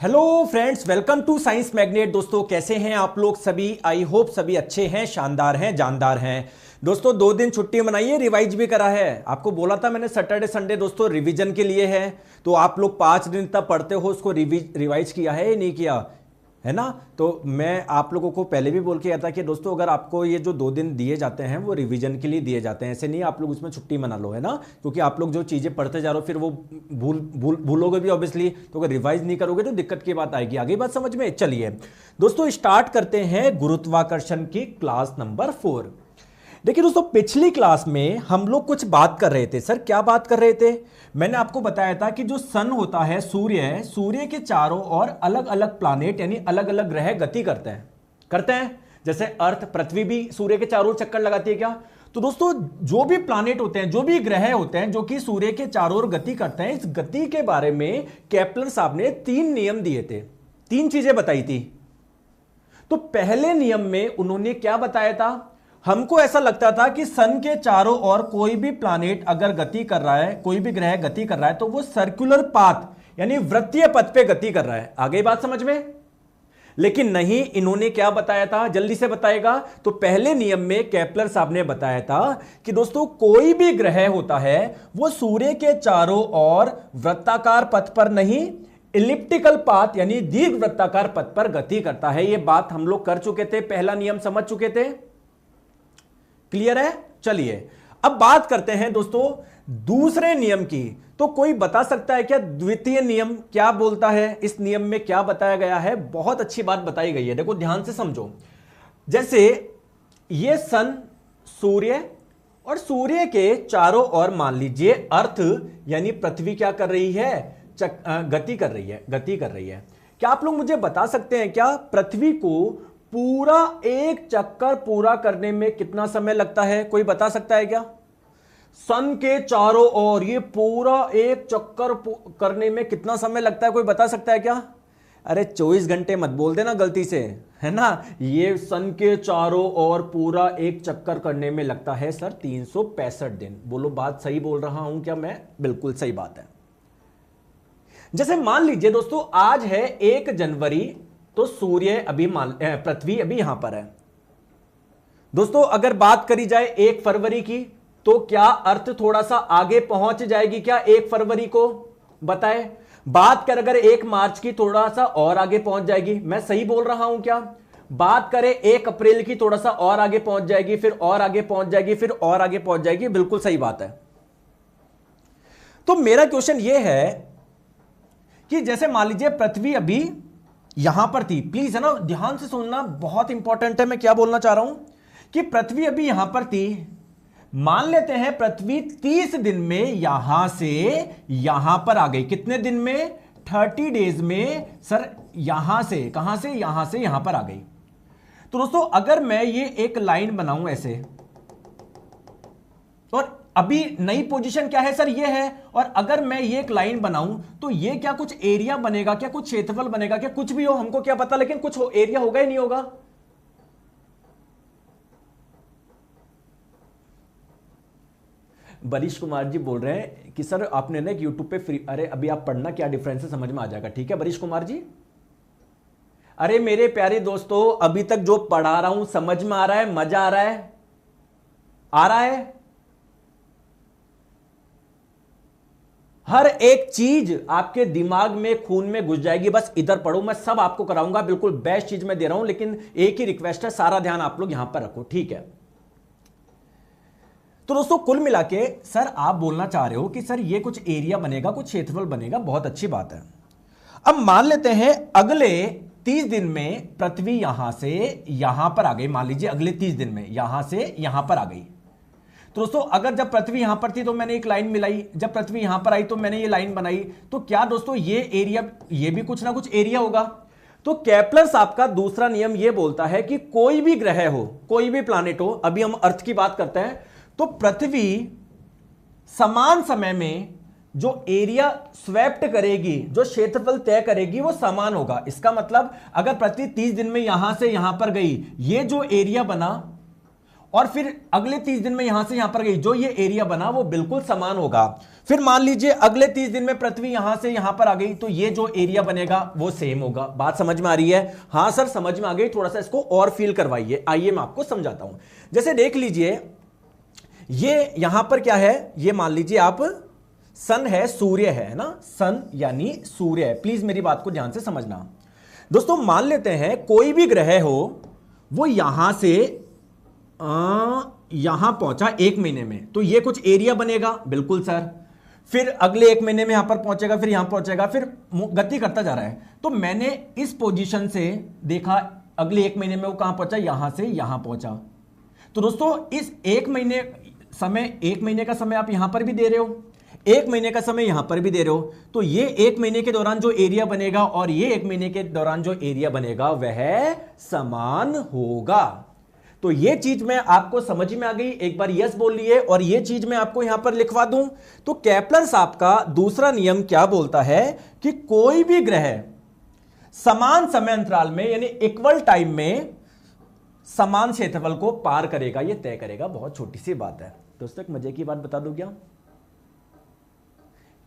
Hello friends, welcome to Science Magnet. दोस्तों कैसे हैं आप लोग सभी? आई होप सभी अच्छे हैं, शानदार हैं, जानदार हैं। दोस्तों 2 दिन छुट्टी मनाई है, रिवाइज भी करा है। आपको बोला था मैंने सैटरडे संडे दोस्तों रिवीजन के लिए है, तो आप लोग 5 दिन तक पढ़ते हो, उसको रिवाइज किया है या नहीं किया है ना? तो मैं आप लोगों को पहले भी बोल के आया था कि दोस्तों अगर आपको ये जो 2 दिन दिए जाते हैं वो रिवीजन के लिए दिए जाते हैं, ऐसे नहीं आप लोग उसमें छुट्टी मना लो, है ना? क्योंकि आप लोग जो चीज़ें पढ़ते जा रहे हो फिर वो भूलोगे भी ऑब्वियसली, तो अगर रिवाइज नहीं करोगे तो दिक्कत की बात आएगी। आगे बात समझ में? चलिए दोस्तों स्टार्ट करते हैं गुरुत्वाकर्षण की क्लास नंबर 4। देखिए दोस्तों पिछली क्लास में हम लोग कुछ बात कर रहे थे। सर क्या बात कर रहे थे? मैंने आपको बताया था कि जो सन होता है, सूर्य के चारों ओर अलग अलग प्लैनेट यानी अलग अलग ग्रह गति करते हैं। जैसे अर्थ, पृथ्वी भी सूर्य के चारों ओर चक्कर लगाती है क्या? तो दोस्तों जो भी प्लैनेट होते हैं, जो भी ग्रह होते हैं जो कि सूर्य के चारों ओर गति करते हैं, इस गति के बारे में केपलर साहब ने 3 नियम दिए थे, 3 चीजें बताई थी। तो पहले नियम में उन्होंने क्या बताया था? हमको ऐसा लगता था कि सन के चारों ओर कोई भी प्लैनेट अगर गति कर रहा है, कोई भी ग्रह गति कर रहा है, तो वो सर्कुलर पाथ यानी वृत्तीय पथ पे गति कर रहा है। आगे बात समझ में? लेकिन नहीं, इन्होंने क्या बताया था, जल्दी से बताएगा। तो पहले नियम में केपलर साहब ने बताया था कि दोस्तों कोई भी ग्रह होता है वो सूर्य के चारों ओर वृत्ताकार पथ पर नहीं, इलिप्टिकल पाथ यानी दीर्घ वृत्ताकार पथ पर गति करता है। यह बात हम लोग कर चुके थे, पहला नियम समझ चुके थे। क्लियर है? चलिए अब बात करते हैं दोस्तों दूसरे नियम की। तो कोई बता सकता है क्या द्वितीय नियम क्या बोलता है? इस नियम में क्या बताया गया है? बहुत अच्छी बात बताई गई है, देखो ध्यान से समझो। जैसे ये सन, सूर्य और सूर्य के चारों ओर मान लीजिए अर्थ यानी पृथ्वी क्या कर रही है? गति कर रही है। क्या आप लोग मुझे बता सकते हैं क्या पृथ्वी को पूरा एक चक्कर पूरा करने में कितना समय लगता है? कोई बता सकता है क्या? सन के चारों ओर ये पूरा एक चक्कर करने में कितना समय लगता है? कोई बता सकता है क्या? अरे 24 घंटे मत बोल देना गलती से, है ना? ये सन के चारों ओर पूरा एक चक्कर करने में लगता है सर 365 दिन। बोलो बात सही बोल रहा हूं क्या मैं? बिल्कुल सही बात है। जैसे मान लीजिए दोस्तों आज है 1 जनवरी, तो सूर्य अभी पृथ्वी अभी यहां पर है। दोस्तों अगर बात करी जाए 1 फरवरी की, तो क्या अर्थ थोड़ा सा आगे पहुंच जाएगी क्या 1 फरवरी को? बताए। बात कर अगर 1 मार्च की, थोड़ा सा और आगे पहुंच जाएगी। मैं सही बोल रहा हूं क्या? बात करें 1 अप्रैल की, थोड़ा सा और आगे पहुंच जाएगी, फिर और आगे पहुंच जाएगी, फिर और आगे पहुंच जाएगी। बिल्कुल सही बात है। तो मेरा क्वेश्चन यह है कि जैसे मान लीजिए पृथ्वी अभी यहां पर थी, प्लीज है ना ध्यान से सुनना, बहुत इंपॉर्टेंट है। मैं क्या बोलना चाह रहा हूं कि पृथ्वी अभी यहां पर थी, मान लेते हैं पृथ्वी 30 दिन में यहां से यहां पर आ गई। कितने दिन में? 30 डेज में। सर यहां से कहां से? यहां से यहां पर आ गई। तो दोस्तों अगर मैं ये एक लाइन बनाऊं ऐसे, और अभी नई पोजीशन क्या है सर? ये है। और अगर मैं ये एक लाइन बनाऊं तो ये क्या कुछ एरिया बनेगा क्या? कुछ क्षेत्रफल बनेगा क्या? कुछ भी हो, हमको क्या पता, लेकिन कुछ एरिया होगा ही नहीं होगा। बरीश कुमार जी बोल रहे हैं कि सर आपने ना यूट्यूब पे फ्री, अरे अभी आप पढ़ना, क्या डिफरेंस है समझ में आ जाएगा। ठीक है बरीश कुमार जी। अरे मेरे प्यारे दोस्तों अभी तक जो पढ़ा रहा हूं समझ में आ रहा है? मजा आ रहा है? आ रहा है? हर एक चीज आपके दिमाग में, खून में घुस जाएगी। बस इधर पढ़ो, मैं सब आपको कराऊंगा, बिल्कुल बेस्ट चीज मैं दे रहा हूं। लेकिन एक ही रिक्वेस्ट है, सारा ध्यान आप लोग यहां पर रखो, ठीक है? तो दोस्तों कुल मिला के सर आप बोलना चाह रहे हो कि सर ये कुछ एरिया बनेगा, कुछ क्षेत्रफल बनेगा, बहुत अच्छी बात है। अब मान लेते हैं अगले 30 दिन में पृथ्वी यहां से यहां पर आ गई। मान लीजिए अगले 30 दिन में यहां से यहां पर आ गई। तो दोस्तों अगर जब पृथ्वी यहां पर थी तो मैंने एक लाइन मिलाई, जब पृथ्वी यहां पर आई तो मैंने ये लाइन बनाई। तो क्या दोस्तों ये एरिया, ये भी कुछ ना कुछ एरिया होगा। तो केपलर साहब का दूसरा नियम ये बोलता है कि कोई भी ग्रह हो, कोई भी प्लैनेट हो, अभी हम अर्थ की बात करते हैं, तो पृथ्वी समान समय में जो एरिया स्वेप्ट करेगी, जो क्षेत्रफल तय करेगी, वो समान होगा। इसका मतलब अगर पृथ्वी 30 दिन में यहां से यहां पर गई, ये जो एरिया बना, और फिर अगले 30 दिन में यहां से यहां पर गई, जो ये एरिया बना वो बिल्कुल समान होगा। फिर मान लीजिए अगले 30 दिन में पृथ्वी यहां से यहां पर आ गई, तो ये जो एरिया बनेगा वो सेम होगा। बात समझ में आ रही है? हां सर समझ में आ गई, थोड़ा सा इसको और फील करवाइए। आइए मैं आपको समझाता हूं। जैसे देख लीजिए, ये यहां पर क्या है, ये मान लीजिए आप सन है, सूर्य है ना, सन यानी सूर्य है। प्लीज मेरी बात को ध्यान से समझना दोस्तों। मान लेते हैं कोई भी ग्रह हो, वो यहां से यहां पहुंचा 1 महीने में, तो ये कुछ एरिया बनेगा। बिल्कुल सर। फिर अगले 1 महीने में यहां पर पहुंचेगा, फिर यहां पहुंचेगा, फिर गति करता जा रहा है। तो मैंने इस पोजीशन से देखा, अगले 1 महीने में वो कहां पहुंचा, यहां से यहां पहुंचा। तो दोस्तों इस 1 महीने समय, 1 महीने का समय आप यहां पर भी दे रहे हो, 1 महीने का समय यहां पर भी दे रहे हो, तो ये 1 महीने के दौरान जो एरिया बनेगा और ये 1 महीने के दौरान जो एरिया बनेगा वह समान होगा। तो ये चीज में आपको समझ में आ गई? एक बार यस बोलिए। और ये चीज मैं आपको यहां पर लिखवा दूं, तो केपलर साहब का दूसरा नियम क्या बोलता है कि कोई भी ग्रह समान समय अंतराल में यानी इक्वल टाइम में समान क्षेत्रफल को पार करेगा, ये तय करेगा। बहुत छोटी सी बात है दोस्तों। एक मजे की बात बता दूं क्या?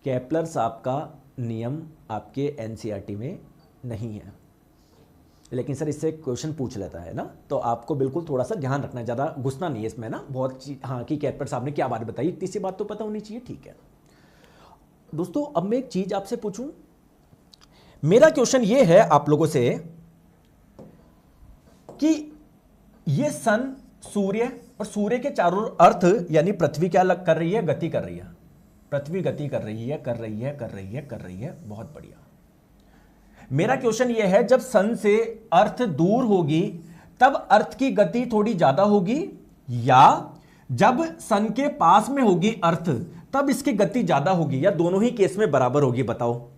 केपलर साहब का नियम आपके एनसीईआरटी में नहीं है, लेकिन सर इससे क्वेश्चन पूछ लेता है ना, तो आपको बिल्कुल थोड़ा सा ध्यान रखना है, ज़्यादा घुसना नहीं है इसमें ना। बहुत हाँ कि केपलर साहब ने क्या बात बताई, इतनी सी बात तो पता होनी चाहिए। ठीक है दोस्तों, अब मैं एक चीज़ आपसे पूछूं। मेरा क्वेश्चन ये है आप लोगों से कि ये सन, सूर्य और सूर्य के चारों अर्थ यानी पृथ्वी क्या कर रही है, गति कर रही है। पृथ्वी गति कर रही है, कर रही है, कर रही है, कर रही है। बहुत बढ़िया। मेरा क्वेश्चन यह है, जब सन से अर्थ दूर होगी तब अर्थ की गति थोड़ी ज्यादा होगी, या जब सन के पास में होगी अर्थ तब इसकी गति ज्यादा होगी, या दोनों ही केस में बराबर होगी? बताओ।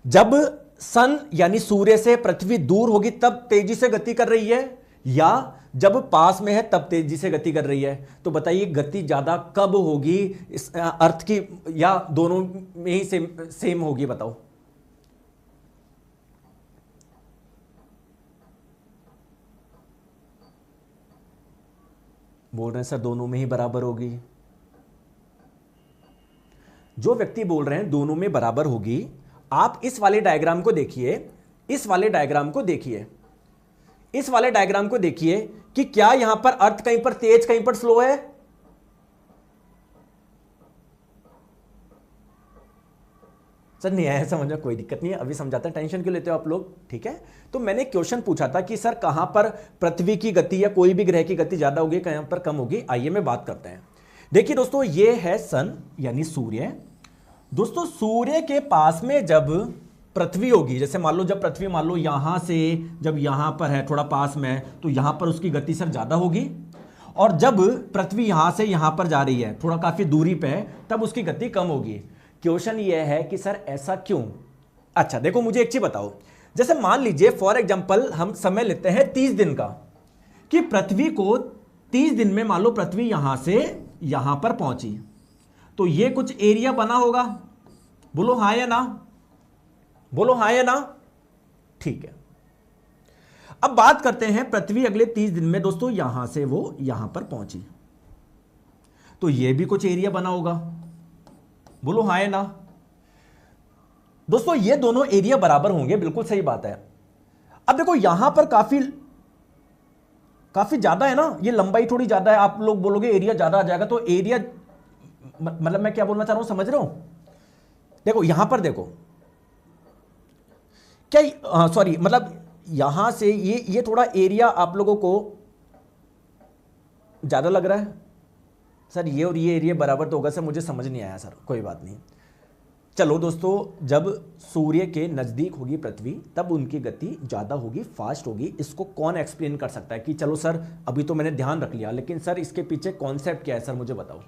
जब सन यानी सूर्य से पृथ्वी दूर होगी तब तेजी से गति कर रही है, या जब पास में है तब तेजी से गति कर रही है? तो बताइए गति ज्यादा कब होगी इस अर्थ की, या दोनों में ही सेम होगी? बताओ। बोल रहे हैं सर दोनों में ही बराबर होगी। जो व्यक्ति बोल रहे हैं दोनों में बराबर होगी, आप इस वाले डायग्राम को देखिए, इस वाले डायग्राम को देखिए, इस वाले डायग्राम को देखिए कि क्या यहां पर अर्थ कहीं पर तेज कहीं पर स्लो है? सर नहीं आया समझ में, कोई दिक्कत नहीं है, अभी समझाते हैं, टेंशन क्यों लेते हो आप लोग? ठीक है। तो मैंने क्वेश्चन पूछा था कि सर कहां पर पृथ्वी की गति या कोई भी ग्रह की गति ज्यादा होगी, कहां पर कम होगी? आइए मैं बात करते हैं। देखिए दोस्तों, ये है सन यानी सूर्य। दोस्तों सूर्य के पास में जब पृथ्वी होगी, जैसे मान लो जब पृथ्वी मान लो यहां से जब यहां पर है थोड़ा पास में, तो यहां पर उसकी गति सर ज्यादा होगी, और जब पृथ्वी यहां से यहां पर जा रही है थोड़ा काफी दूरी पे, तब उसकी गति कम होगी। क्वेश्चन ये है कि सर ऐसा क्यों? अच्छा देखो, मुझे एक चीज बताओ। जैसे मान लीजिए फॉर एग्जांपल हम समय लेते हैं 30 दिन का, कि पृथ्वी को 30 दिन में मान लो पृथ्वी यहां से यहां पर पहुंची, तो ये कुछ एरिया बना होगा। बोलो हाँ या ना, बोलो हाँ या ना। ठीक है, अब बात करते हैं पृथ्वी अगले 30 दिन में दोस्तों यहां से वो यहां पर पहुंची, तो ये भी कुछ एरिया बना होगा। बोलो हाँ या ना। दोस्तों ये दोनों एरिया बराबर होंगे, बिल्कुल सही बात है। अब देखो यहां पर काफी ज्यादा है ना, ये लंबाई थोड़ी ज्यादा है। आप लोग बोलोगे एरिया ज्यादा आ जाएगा, तो एरिया मतलब मैं क्या बोलना चाह रहा हूं, समझ रहे हो? देखो यहां पर देखो क्या, सॉरी मतलब यहां से ये थोड़ा एरिया आप लोगों को ज्यादा लग रहा है। सर ये और ये एरिया बराबर तो होगा सर, मुझे समझ नहीं आया सर, कोई बात नहीं। चलो दोस्तों, जब सूर्य के नजदीक होगी पृथ्वी तब उनकी गति ज्यादा होगी, फास्ट होगी। इसको कौन एक्सप्लेन कर सकता है कि चलो सर अभी तो मैंने ध्यान रख लिया, लेकिन सर इसके पीछे कॉन्सेप्ट क्या है सर, मुझे बताओ।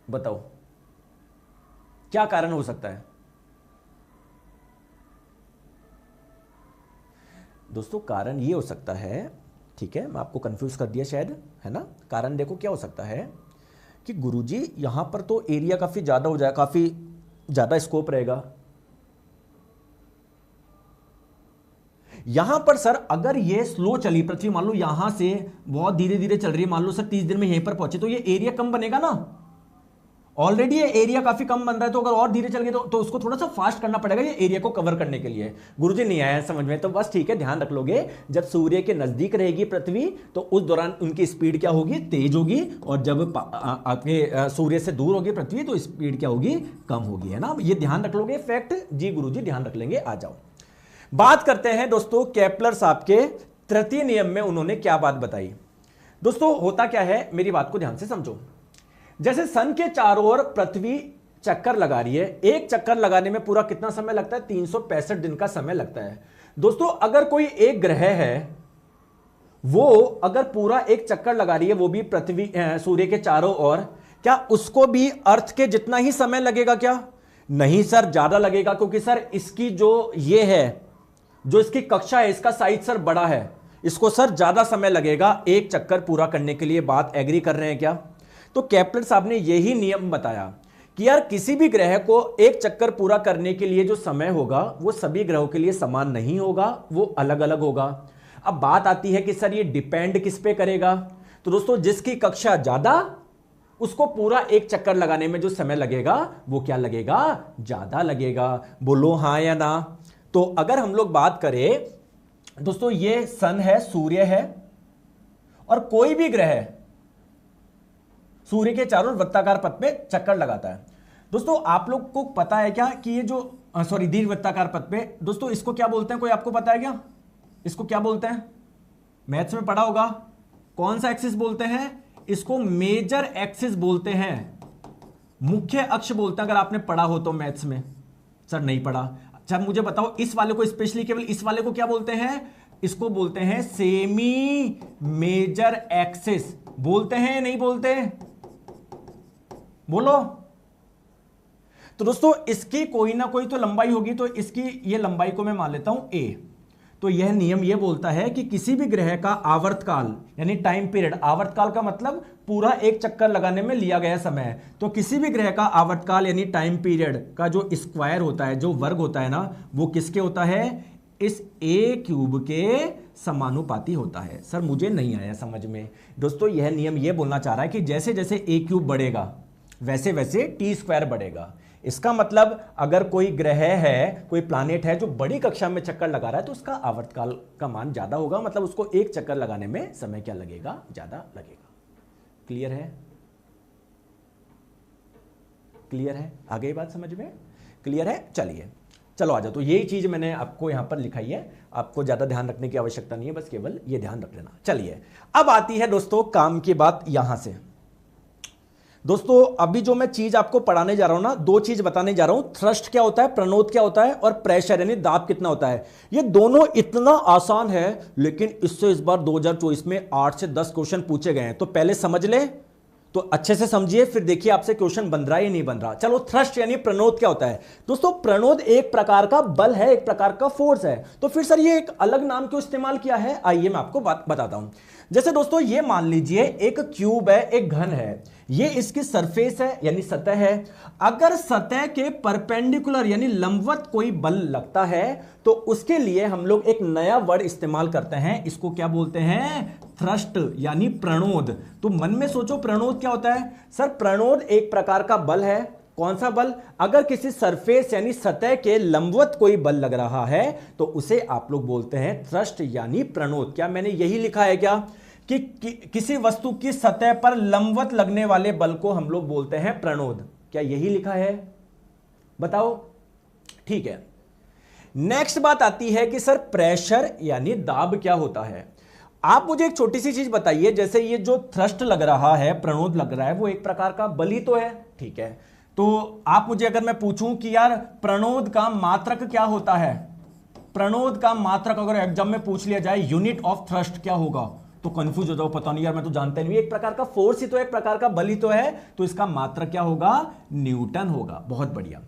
बताओ क्या कारण हो सकता है? दोस्तों कारण ये हो सकता है, ठीक है, मैं आपको कंफ्यूज कर दिया शायद, है ना। कारण देखो क्या हो सकता है कि गुरुजी यहां पर तो एरिया काफी ज्यादा हो जाए, काफी ज्यादा स्कोप रहेगा, यहां पर सर अगर ये स्लो चली पृथ्वी, मान लो यहां से बहुत धीरे धीरे चल रही है, मान लो सर 30 दिन में यहीं पर पहुंचे, तो ये एरिया कम बनेगा ना। ऑलरेडी ये एरिया काफी कम बन रहा है, तो अगर और धीरे चल गए तो उसको थोड़ा सा फास्ट करना पड़ेगा ये एरिया को कवर करने के लिए। गुरुजी नहीं आया समझ में, तो बस ठीक है, ध्यान रख लोगे, जब सूर्य के नजदीक रहेगी पृथ्वी तो उस दौरान उनकी स्पीड क्या होगी, तेज होगी, और जब आपके सूर्य से दूर होगी पृथ्वी तो स्पीड क्या होगी, कम होगी, है ना। ये ध्यान रख लोगे फैक्ट जी, गुरुजी ध्यान रख लेंगे। आ जाओ बात करते हैं दोस्तों केपलर साहब के तृतीय नियम में उन्होंने क्या बात बताई। दोस्तो65 होता क्या है, मेरी बात को ध्यान से समझो। जैसे सन के चारों ओर पृथ्वी चक्कर लगा रही है, एक चक्कर लगाने में पूरा कितना समय लगता है, 365 दिन का समय लगता है। दोस्तों अगर कोई एक ग्रह है, वो अगर पूरा एक चक्कर लगा रही है, वो भी पृथ्वी सूर्य के चारों ओर, क्या उसको भी अर्थ के जितना ही समय लगेगा क्या? नहीं सर, ज्यादा लगेगा, क्योंकि सर इसकी जो ये है, जो इसकी कक्षा है, इसका साइज सर बड़ा है, इसको सर ज्यादा समय लगेगा एक चक्कर पूरा करने के लिए। बात एग्री कर रहे हैं क्या? तो केपलर साहब ने यही नियम बताया कि यार किसी भी ग्रह को एक चक्कर पूरा करने के लिए जो समय होगा वो सभी ग्रहों के लिए समान नहीं होगा, वो अलग अलग होगा। अब बात आती है कि सर ये डिपेंड किस पे करेगा, तो दोस्तों जिसकी कक्षा ज्यादा उसको पूरा एक चक्कर लगाने में जो समय लगेगा वो क्या लगेगा, ज्यादा लगेगा। बोलो हां या ना। तो अगर हम लोग बात करें दोस्तों, ये सन है, सूर्य है, और कोई भी ग्रह सूर्य के चारों वृत्ताकार पथ पे चक्कर लगाता है। दोस्तों आप लोग को पता है क्या कि ये जो दीर्घ वृत्ताकार पथ पे, दोस्तों इसको क्या बोलते हैं, कोई आपको पता है क्या? इसको क्या बोलते हैं? मैथ्स में पढ़ा होगा, कौन सा एक्सिस बोलते हैं इसको? मेजर एक्सिस बोलते हैं, मुख्य अक्ष बोलते हैं, अगर आपने पढ़ा हो तो मैथ्स में। सर नहीं पढ़ा, अच्छा मुझे बताओ, इस वाले को स्पेशली, केवल इस वाले को क्या बोलते हैं? इसको बोलते हैं सेमी मेजर एक्सिस। बोलते हैं नहीं बोलते? बोलो। तो दोस्तों इसकी कोई ना कोई तो लंबाई होगी, तो इसकी ये लंबाई को मैं मान लेता हूं a। तो यह नियम यह बोलता है कि किसी भी ग्रह का आवर्तकाल यानी टाइम पीरियड, आवर्तकाल का मतलब पूरा एक चक्कर लगाने में लिया गया समय, तो किसी भी ग्रह का आवर्तकाल यानी टाइम पीरियड का जो स्क्वायर होता है, जो वर्ग होता है ना, वो किसके होता है? इस a क्यूब के समानुपाती होता है। सर मुझे नहीं आया समझ में। दोस्तों यह नियम यह बोलना चाह रहा है कि जैसे जैसे a क्यूब बढ़ेगा वैसे वैसे टी स्क्वायर बढ़ेगा। इसका मतलब अगर कोई ग्रह है, कोई प्लैनेट है जो बड़ी कक्षा में चक्कर लगा रहा है, तो उसका आवर्तकाल का मान ज्यादा होगा, मतलब उसको एक चक्कर लगाने में समय क्या लगेगा, ज्यादा लगेगा। क्लियर है? क्लियर है? आ गई बात समझ में? क्लियर है? चलिए चलो आ जाओ। तो यही चीज मैंने आपको यहां पर लिखाई है, आपको ज्यादा ध्यान रखने की आवश्यकता नहीं है, बस केवल ये ध्यान रख लेना। चलिए अब आती है दोस्तों काम की बात। यहां से दोस्तों अभी जो मैं चीज आपको पढ़ाने जा रहा हूं ना, दो चीज बताने जा रहा हूं। थ्रस्ट क्या होता है, प्रणोद क्या होता है, और प्रेशर यानी दाब कितना होता है। ये दोनों इतना आसान है, लेकिन इससे इस बार 2024 में 8 से 10 क्वेश्चन पूछे गए हैं। तो पहले समझ ले, तो अच्छे से समझिए, फिर देखिए आपसे क्वेश्चन बन रहा है या नहीं बन रहा। चलो थ्रस्ट यानी प्रणोद क्या होता है। दोस्तों प्रणोद एक प्रकार का बल है, एक प्रकार का फोर्स है। तो फिर सर ये एक अलग नाम क्यों इस्तेमाल किया है, आइए मैं आपको बात बताता हूं। जैसे दोस्तों ये मान लीजिए एक क्यूब है, एक घन है, ये इसकी सरफेस है यानी सतह है। अगर सतह के परपेंडिकुलर यानी लंबवत कोई बल लगता है तो उसके लिए हम लोग एक नया वर्ड इस्तेमाल करते हैं, इसको क्या बोलते हैं, थ्रस्ट यानी प्रणोद। तो मन में सोचो प्रणोद क्या होता है। सर प्रणोद एक प्रकार का बल है। कौन सा बल? अगर किसी सरफेस यानी सतह के लंबवत कोई बल लग रहा है तो उसे आप लोग बोलते हैं थ्रस्ट यानी प्रणोद। क्या मैंने यही लिखा है क्या कि किसी वस्तु की सतह पर लंबवत लगने वाले बल को हम लोग बोलते हैं प्रणोद? क्या यही लिखा है? बताओ। ठीक है, नेक्स्ट बात आती है कि सर प्रेशर यानी दाब क्या होता है। आप मुझे एक छोटी सी चीज बताइए, जैसे ये जो थ्रस्ट लग रहा है, प्रणोद लग रहा है, वो एक प्रकार का बल ही तो है, ठीक है। तो आप मुझे अगर मैं पूछूं कि यार प्रणोद का मात्रक क्या होता है, प्रणोद का मात्रक अगर एग्जाम में पूछ लिया जाए यूनिट ऑफ थ्रस्ट क्या होगा, तो कंफ्यूज हो जाओ, पता नहीं यार मैं तो जानता नहीं। एक प्रकार का फोर्स ही तो, एक प्रकार का बल ही तो है, तो इसका मात्रक क्या होगा, न्यूटन होगा। बहुत बढ़िया।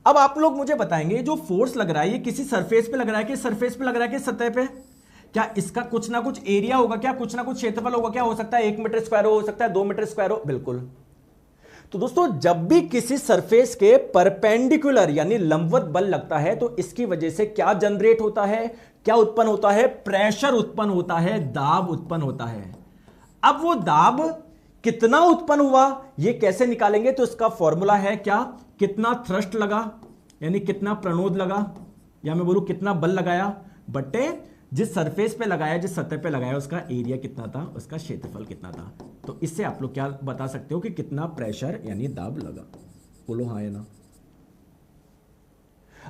अब आप लोग मुझे बताएंगे जो फोर्स लग रहा है ये किसी सरफेस पे लग रहा है कि सरफेस पे लग रहा है कि सतह पे, क्या इसका कुछ ना कुछ एरिया होगा, क्या कुछ ना कुछ क्षेत्रफल होगा, क्या हो सकता है 1 मीटर स्क्वायर हो सकता है 2 मीटर स्क्वायर हो, बिल्कुल। तो दोस्तों जब भी किसी सरफेस के परपेंडिकुलर यानी लंबवत बल लगता है तो इसकी वजह से क्या जनरेट होता है, क्या उत्पन्न होता है, प्रेशर उत्पन्न होता है, दाब उत्पन्न होता है। अब वो दाब कितना उत्पन्न हुआ ये कैसे निकालेंगे, तो इसका फॉर्मूला है क्या, कितना थ्रस्ट लगा यानी कितना प्रणोद लगा, या मैं बोलूं कितना बल लगाया बटे जिस सरफेस पे लगाया, जिस सतह पे लगाया उसका एरिया कितना था, उसका क्षेत्रफल कितना था। तो इससे आप लोग क्या बता सकते हो कि कितना प्रेशर यानी दाब लगा। बोलो हाँ या ना।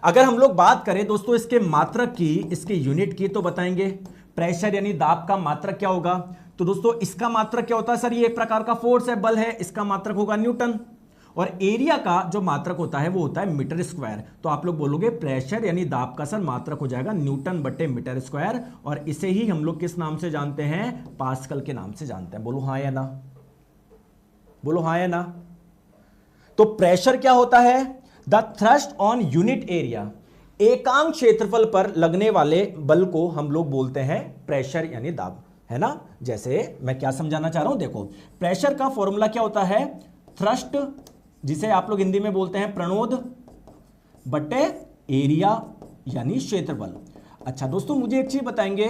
अगर हम लोग बात करें दोस्तों इसके मात्रक की, इसके यूनिट की, तो बताएंगे प्रेशर यानी दाब का मात्रक क्या होगा। तो दोस्तों इसका मात्रक क्या होता है, सर ये एक प्रकार का फोर्स है, बल है, इसका मात्रक होगा न्यूटन। और एरिया का जो मात्रक होता है वो होता है मीटर स्क्वायर। तो आप लोग बोलोगे प्रेशर यानी दाब का सर मात्रक हो जाएगा न्यूटन बटे मीटर स्क्वायर, और इसे ही हम लोग किस नाम से जानते हैं, पास्कल के नाम से जानते हैं। बोलो हाँ या ना, बोलो हाँ या ना। तो प्रेशर क्या होता है, the thrust on unit area, एकांक क्षेत्रफल पर लगने वाले बल को हम लोग बोलते हैं प्रेशर यानी दाब, है ना। जैसे मैं क्या समझाना चाह रहा हूं, देखो प्रेशर का फॉर्मूला क्या होता है, थ्रस्ट जिसे आप लोग हिंदी में बोलते हैं प्रणोद बटे एरिया यानी क्षेत्रफल। अच्छा दोस्तों मुझे एक चीज बताएंगे,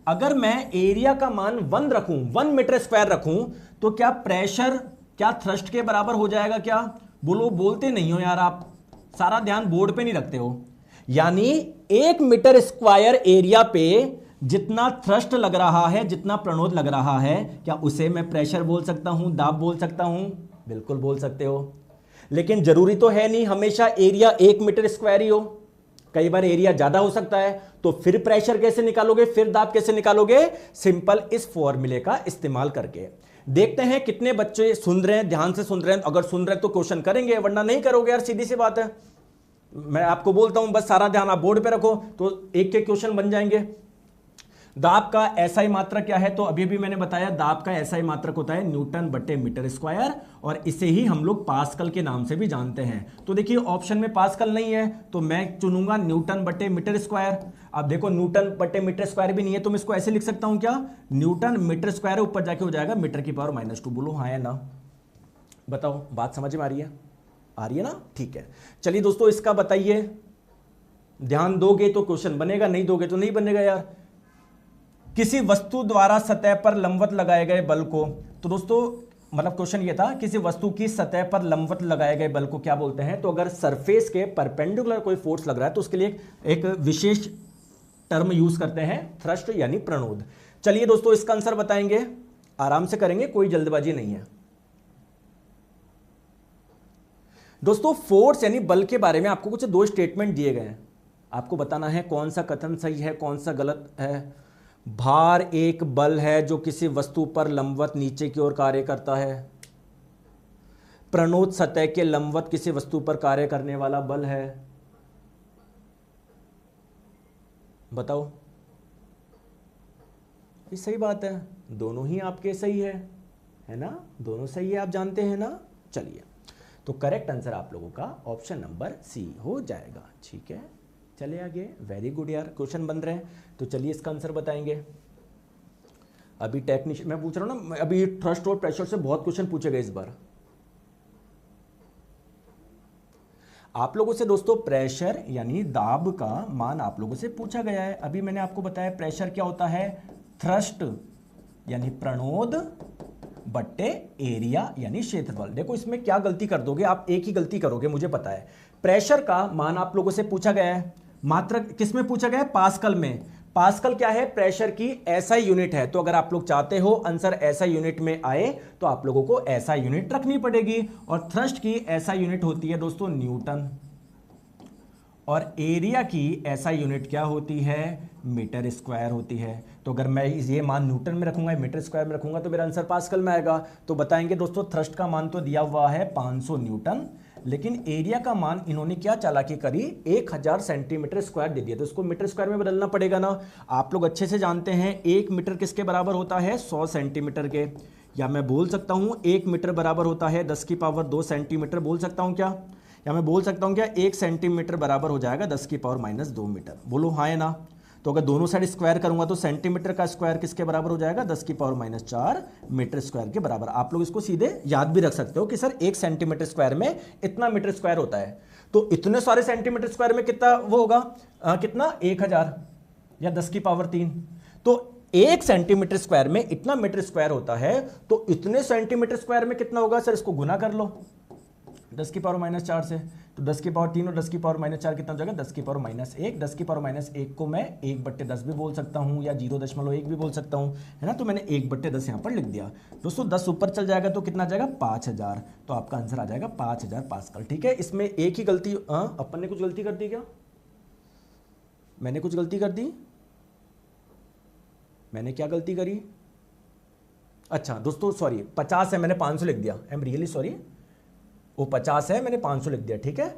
अगर मैं एरिया का मान 1 रखूं, 1 मीटर स्क्वायर रखूं, तो क्या प्रेशर क्या थ्रस्ट के बराबर हो जाएगा क्या। बोलो, बोलते नहीं हो यार आप, सारा ध्यान बोर्ड पे नहीं रखते हो। यानी 1 मीटर स्क्वायर एरिया पे जितना थ्रस्ट लग रहा है, जितना प्रणोद लग रहा है, क्या उसे मैं प्रेशर बोल सकता हूं, दाब बोल सकता हूं। बिल्कुल बोल सकते हो, लेकिन जरूरी तो है नहीं हमेशा एरिया 1 मीटर स्क्वायर ही हो, कई बार एरिया ज्यादा हो सकता है। तो फिर प्रेशर कैसे निकालोगे, फिर दाब कैसे निकालोगे, सिंपल इस फॉर्मूले का इस्तेमाल करके। देखते हैं कितने बच्चे सुन रहे हैं, ध्यान से सुन रहे हैं। अगर सुन रहे हैं तो क्वेश्चन करेंगे, वरना नहीं करोगे यार, सीधी सी बात है। मैं आपको बोलता हूं बस सारा ध्यान आप बोर्ड पे रखो, तो एक के क्वेश्चन बन जाएंगे। दाब का एसआई मात्रक क्या है, तो अभी भी मैंने बताया दाब का एसआई मात्रक होता है न्यूटन बटे मीटर स्क्वायर, और इसे ही हम लोग पास्कल के नाम से भी जानते हैं। तो देखिए ऑप्शन में पास्कल नहीं है, तो मैं चुनूंगा न्यूटन बटे मीटर स्क्वायर। अब देखो न्यूटन बटे मीटर स्क्वायर भी नहीं है, तो मैं इसको ऐसे लिख सकता हूं क्या, न्यूटन मीटर स्क्वायर, ऊपर जाके हो जाएगा मीटर की पावर -2। बोलो हाँ या ना, बताओ बात समझ में आ रही है, आ रही है ना, ठीक है। चलिए दोस्तों इसका बताइए, ध्यान दोगे तो क्वेश्चन बनेगा, नहीं दोगे तो नहीं बनेगा यार। किसी वस्तु द्वारा सतह पर लंबवत लगाए गए बल को, तो दोस्तों मतलब क्वेश्चन ये था, किसी वस्तु की सतह पर लंबवत लगाए गए बल को क्या बोलते हैं। तो अगर सरफेस के परपेंडिकुलर कोई फोर्स लग रहा है तो उसके लिए एक विशेष टर्म यूज करते हैं, थ्रस्ट यानी प्रणोद। चलिए दोस्तों इसका आंसर बताएंगे, आराम से करेंगे, कोई जल्दबाजी नहीं है। दोस्तों फोर्स यानी बल के बारे में आपको कुछ 2 स्टेटमेंट दिए गए हैं, आपको बताना है कौन सा कथन सही है, कौन सा गलत है। भार एक बल है जो किसी वस्तु पर लंबवत नीचे की ओर कार्य करता है। प्रणोद सतह के लंबवत किसी वस्तु पर कार्य करने वाला बल है। बताओ, ये सही बात है, दोनों ही आपके सही है ना, दोनों सही है, आप जानते हैं ना। चलिए तो करेक्ट आंसर आप लोगों का ऑप्शन नंबर सी हो जाएगा, ठीक है। चले आगे, वेरी गुड यार, क्वेश्चन बन रहे हैं। तो चलिए इसका आंसर बताएंगे। अभी टेक्नीशियन मैं पूछ रहा हूं ना, अभी थ्रस्ट और प्रेशर से बहुत क्वेश्चन पूछे गए इस बार आप लोगों से। दोस्तों प्रेशर यानी दाब का मान आप लोगों से पूछा गया है। अभी मैंने आपको बताया प्रेशर क्या होता है, थ्रस्ट यानी प्रणोद बट्टे एरिया यानी क्षेत्रफल। देखो इसमें क्या गलती कर दोगे आप, एक ही गलती करोगे, मुझे पता है। प्रेशर का मान आप लोगों से पूछा गया है, मात्रक किसमें पूछा गया है, पास्कल में। पास्कल क्या है, प्रेशर की एसआई यूनिट है। तो अगर आप लोग चाहते हो आंसर एसआई यूनिट में आए तो आप लोगों को एसआई यूनिट रखनी पड़ेगी। और थ्रस्ट की एसआई यूनिट होती है दोस्तों न्यूटन, और एरिया की एसआई यूनिट क्या होती है, मीटर स्क्वायर होती है। तो अगर मैं ये मान न्यूटन में रखूंगा, मीटर स्क्वायर में रखूंगा, तो मेरा आंसर पास्कल में आएगा। तो बताएंगे दोस्तों थ्रस्ट का मान तो दिया हुआ है 500 न्यूटन, लेकिन एरिया का मान इन्होंने क्या चालाकी करी, 1000 सेंटीमीटर स्क्वायर दे दिया, तो इसको मीटर स्क्वायर में बदलना पड़ेगा ना। आप लोग अच्छे से जानते हैं 1 मीटर किसके बराबर होता है, 100 सेंटीमीटर के। या मैं बोल सकता हूं 1 मीटर बराबर होता है 10 की पावर 2 सेंटीमीटर, बोल सकता हूं क्या, या मैं बोल सकता हूं क्या 1 सेंटीमीटर बराबर हो जाएगा 10 की पावर -2 मीटर। बोलो हाँ या ना। तो अगर दोनों साइड स्क्वायर करूंगा तो सेंटीमीटर का स्क्वायर किसके बराबर हो जाएगा, 10⁻⁴ मीटर स्क्वायर के बराबर। आप लोग इसको सीधे याद भी रख सकते हो कि सर 1 सेंटीमीटर स्क्वायर में इतना मीटर स्क्वायर होता है, तो इतने सारे सेंटीमीटर स्क्वायर में कितना वो होगा, कितना 1000 या 10⁻3। तो 1 सेंटीमीटर स्क्वायर में इतना मीटर स्क्वायर होता है, तो इतने सेंटीमीटर स्क्वायर में कितना होगा सर, इसको गुना कर लो 10⁻⁴ से, तो 10⁻3 और 10⁻⁴ कितना हो जाएगा, 10⁻1। 10⁻1 को मैं 1/10 भी बोल सकता हूं या 0.1 भी बोल सकता हूं, है ना। तो मैंने 1/10 यहां पर लिख दिया। दोस्तों 10 ऊपर चल जाएगा तो कितना आ जाएगा, 5000। तो आपका आंसर आ जाएगा 5000 पास्कल। ठीक है, इसमें एक ही गलती, अपन ने कुछ गलती कर दी क्या, मैंने कुछ गलती कर दी, मैंने क्या गलती करी, अच्छा दोस्तों सॉरी 50 है, मैंने 500 लिख दिया, आई एम रियली सॉरी, वो 50 है मैंने 500 लिख दिया। ठीक है,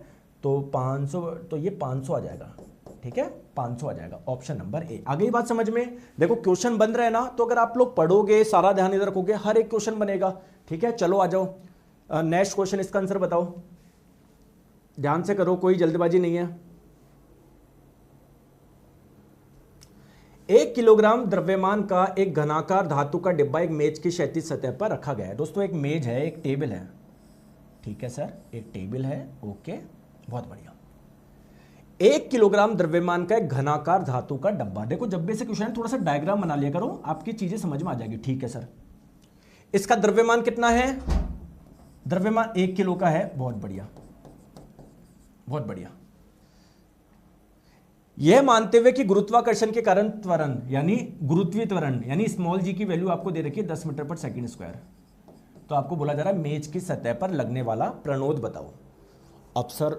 तो 500, तो ये 500 आ जाएगा। ठीक है, 500 आ जाएगा, ऑप्शन नंबर ए। आ गई बात समझ में। देखो क्वेश्चन बन रहे हैं ना, तो अगर आप लोग पढ़ोगे, सारा ध्यान इधर रखोगे, हर एक क्वेश्चन बनेगा। ठीक है, चलो आ जाओ नेक्स्ट क्वेश्चन, इसका आंसर बताओ, ध्यान से करो, कोई जल्दबाजी नहीं है। 1 किलोग्राम द्रव्यमान का एक घनाकार धातु का डिब्बा एक मेज की क्षैतिज सतह पर रखा गया है। दोस्तों एक मेज है, एक टेबल है, ठीक है सर, एक टेबल है, ओके, बहुत बढ़िया। 1 किलोग्राम द्रव्यमान का एक घनाकार धातु का डब्बा। देखो जब भी से क्वेश्चन थोड़ा सा डायग्राम बना लिया करो, आपकी चीजें समझ में आ जाएगी। ठीक है सर, इसका द्रव्यमान कितना है, द्रव्यमान 1 किलो का है, बहुत बढ़िया, बहुत बढ़िया। यह मानते हुए कि गुरुत्वाकर्षण के कारण त्वरण यानी गुरुत्वीय त्वरण यानी स्मॉल जी की वैल्यू आपको दे रखी है 10 मीटर पर सेकंड स्क्वायर, तो आपको बोला जा रहा है मेज की सतह पर लगने वाला प्रणोद बताओ। अब सर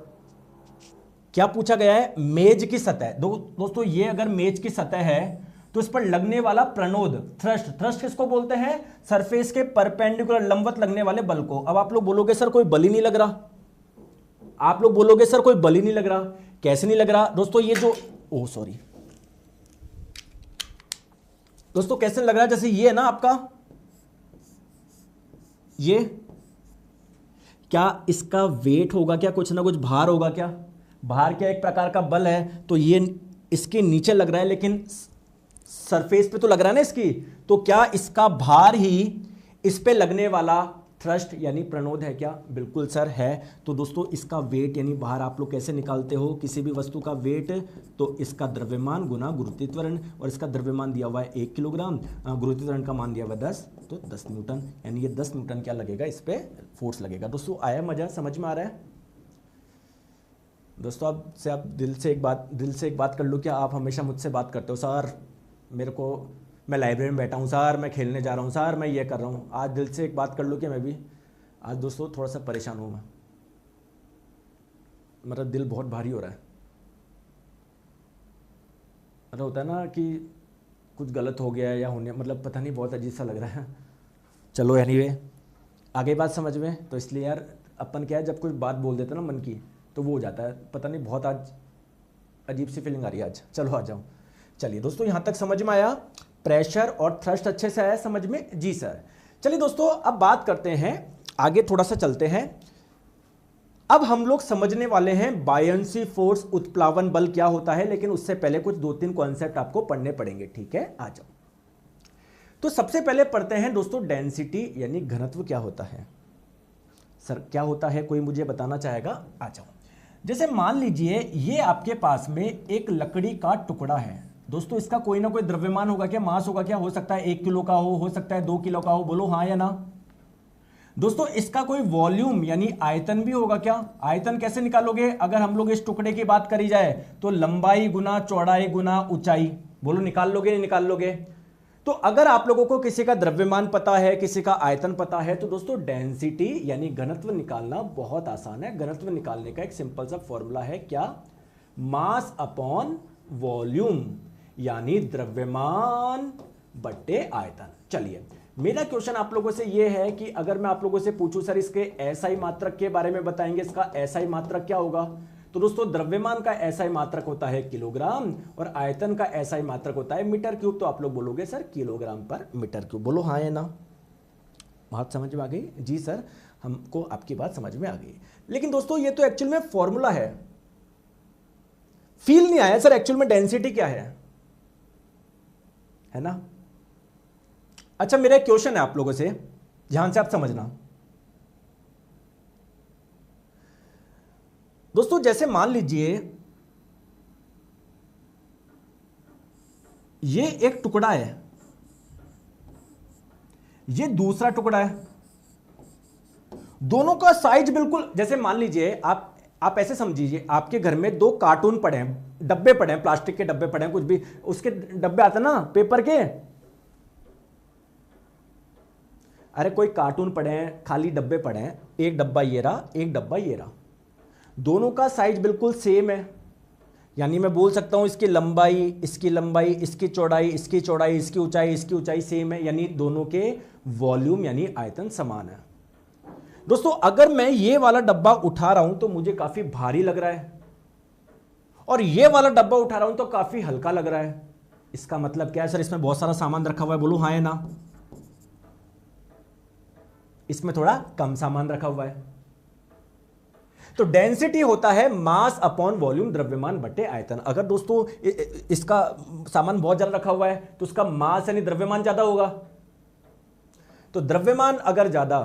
क्या पूछा गया है, मेज की सतह। दोस्तों ये अगर मेज की सतह है तो इस पर लगने वाला प्रणोद, थ्रस्ट, थ्रस्ट किसको बोलते हैं, सरफेस के परपेंडिकुलर लंबवत लगने वाले बल को। अब आप लोग बोलोगे सर कोई बल ही नहीं लग रहा, आप लोग बोलोगे सर कोई बल ही नहीं लग रहा, कैसे नहीं लग रहा। दोस्तों ये जो सॉरी दोस्तों कैसे लग रहा है, जैसे ये है ना आपका, ये क्या इसका वेट होगा क्या, कुछ ना कुछ भार होगा क्या, भार क्या एक प्रकार का बल है, तो ये इसके नीचे लग रहा है लेकिन सरफेस पे तो लग रहा है ना इसकी, तो क्या इसका भार ही इस पे लगने वाला थ्रस्ट यानी प्रणोद है क्या, बिल्कुल सर है। तो दोस्तों इसका वेट यानी भार आप लोग कैसे निकालते हो, किसी भी वस्तु का वेट, तो इसका द्रव्यमान गुना गुरुत्वीय त्वरण, और इसका द्रव्यमान दिया हुआ है 1 किलोग्राम, गुरुत्वीय त्वरण का मान दिया हुआ है 10, तो 10 न्यूटन, यानी ये 10 न्यूटन क्या लगेगा, इस पे फोर्स लगेगा। दोस्तों आया मजा, समझ में आ रहा है। दोस्तों आपसे आप दिल से एक बात कर लो, क्या आप हमेशा मुझसे बात करते हो सर मेरे को, मैं लाइब्रेरी में बैठा हूँ सर, मैं खेलने जा रहा हूँ सर, मैं ये कर रहा हूँ, आज दिल से एक बात कर लो कि मैं भी आज दोस्तों थोड़ा सा परेशान हूँ, मैं मतलब दिल बहुत भारी हो रहा है, मतलब होता है ना कि कुछ गलत हो गया या होने, मतलब पता नहीं, बहुत अजीब सा लग रहा है। चलो एनीवे आगे बात समझ में, तो इसलिए यार अपन क्या है, जब कोई बात बोल देते ना मन की तो वो हो जाता है, पता नहीं बहुत आज अजीब सी फीलिंग आ रही है आज। चलो आ जाओ, चलिए दोस्तों यहाँ तक समझ में आया, प्रेशर और थ्रस्ट अच्छे से आया समझ में, जी सर। चलिए दोस्तों अब बात करते हैं आगे, थोड़ा सा चलते हैं। अब हम लोग समझने वाले हैं बायंसी फोर्स, उत्प्लावन बल क्या होता है, लेकिन उससे पहले कुछ 2-3 कॉन्सेप्ट आपको पढ़ने पड़ेंगे। ठीक है, आ जाओ। तो सबसे पहले पढ़ते हैं दोस्तों डेंसिटी यानी घनत्व क्या होता है। सर क्या होता है, कोई मुझे बताना चाहेगा, आ जाओ। जैसे मान लीजिए ये आपके पास में एक लकड़ी का टुकड़ा है दोस्तों, इसका कोई ना कोई द्रव्यमान होगा क्या, मास होगा क्या, हो सकता है 1 किलो का हो सकता है 2 किलो का हो, बोलो हाँ या ना। दोस्तों इसका कोई वॉल्यूम यानी आयतन भी होगा क्या, आयतन कैसे निकालोगे, अगर हम लोग इस टुकड़े की बात करी जाए तो लंबाई गुना चौड़ाई गुना ऊंचाई, बोलो निकाल लोगे नहीं निकाल लोगे। तो अगर आप लोगों को किसी का द्रव्यमान पता है, किसी का आयतन पता है, तो दोस्तों डेंसिटी यानी घनत्व निकालना बहुत आसान है। घनत्व निकालने का एक सिंपल सा फॉर्मूला है, क्या, मास अपॉन वॉल्यूम यानी द्रव्यमान बट्टे आयतन। चलिए मेरा क्वेश्चन आप लोगों से यह है कि अगर मैं आप लोगों से पूछूं सर इसके एसआई मात्रक के बारे में बताएंगे, इसका एसआई मात्रक क्या होगा, तो दोस्तों द्रव्यमान का एसआई मात्रक होता है किलोग्राम और आयतन का एसआई मात्रक होता है मीटर क्यूब। तो आप लोग बोलोगे सर किलोग्राम पर मीटर क्यूब, बोलो हाँ या ना। बात समझ में आ गई, जी सर हमको आपकी बात समझ में आ गई। लेकिन दोस्तों ये तो एक्चुअल में फॉर्मूला है, फील नहीं आया सर एक्चुअल में डेंसिटी क्या है। है ना। अच्छा, मेरा एक क्वेश्चन है आप लोगों से, ध्यान से आप समझना दोस्तों। जैसे मान लीजिए ये एक टुकड़ा है, ये दूसरा टुकड़ा है, दोनों का साइज बिल्कुल, जैसे मान लीजिए आप ऐसे समझिए, आपके घर में दो कार्टून पड़े हैं, डब्बे पड़े हैं, प्लास्टिक के डब्बे पड़े हैं, कुछ भी उसके डब्बे आते हैं ना पेपर के, अरे कोई कार्टून पड़े हैं, खाली डब्बे पड़े हैं, एक डब्बा ये रहा, एक डब्बा ये रहा, दोनों का साइज बिल्कुल सेम है। यानी मैं बोल सकता हूं इसकी लंबाई, इसकी लंबाई, इसकी चौड़ाई, इसकी चौड़ाई, इसकी ऊंचाई, इसकी ऊंचाई सेम है, यानी दोनों के वॉल्यूम यानी आयतन समान है। दोस्तों अगर मैं ये वाला डब्बा उठा रहा हूं तो मुझे काफी भारी लग रहा है, और ये वाला डब्बा उठा रहा हूं तो काफी हल्का लग रहा है। इसका मतलब क्या है सर? इसमें बहुत सारा सामान रखा हुआ है, बोलो हाँ या ना। इसमें थोड़ा कम सामान रखा हुआ है। तो डेंसिटी होता है मास अपॉन वॉल्यूम, द्रव्यमान बटे आयतन। अगर दोस्तों इसका सामान बहुत ज्यादा रखा हुआ है तो उसका मास यानी द्रव्यमान ज्यादा होगा, तो द्रव्यमान अगर ज्यादा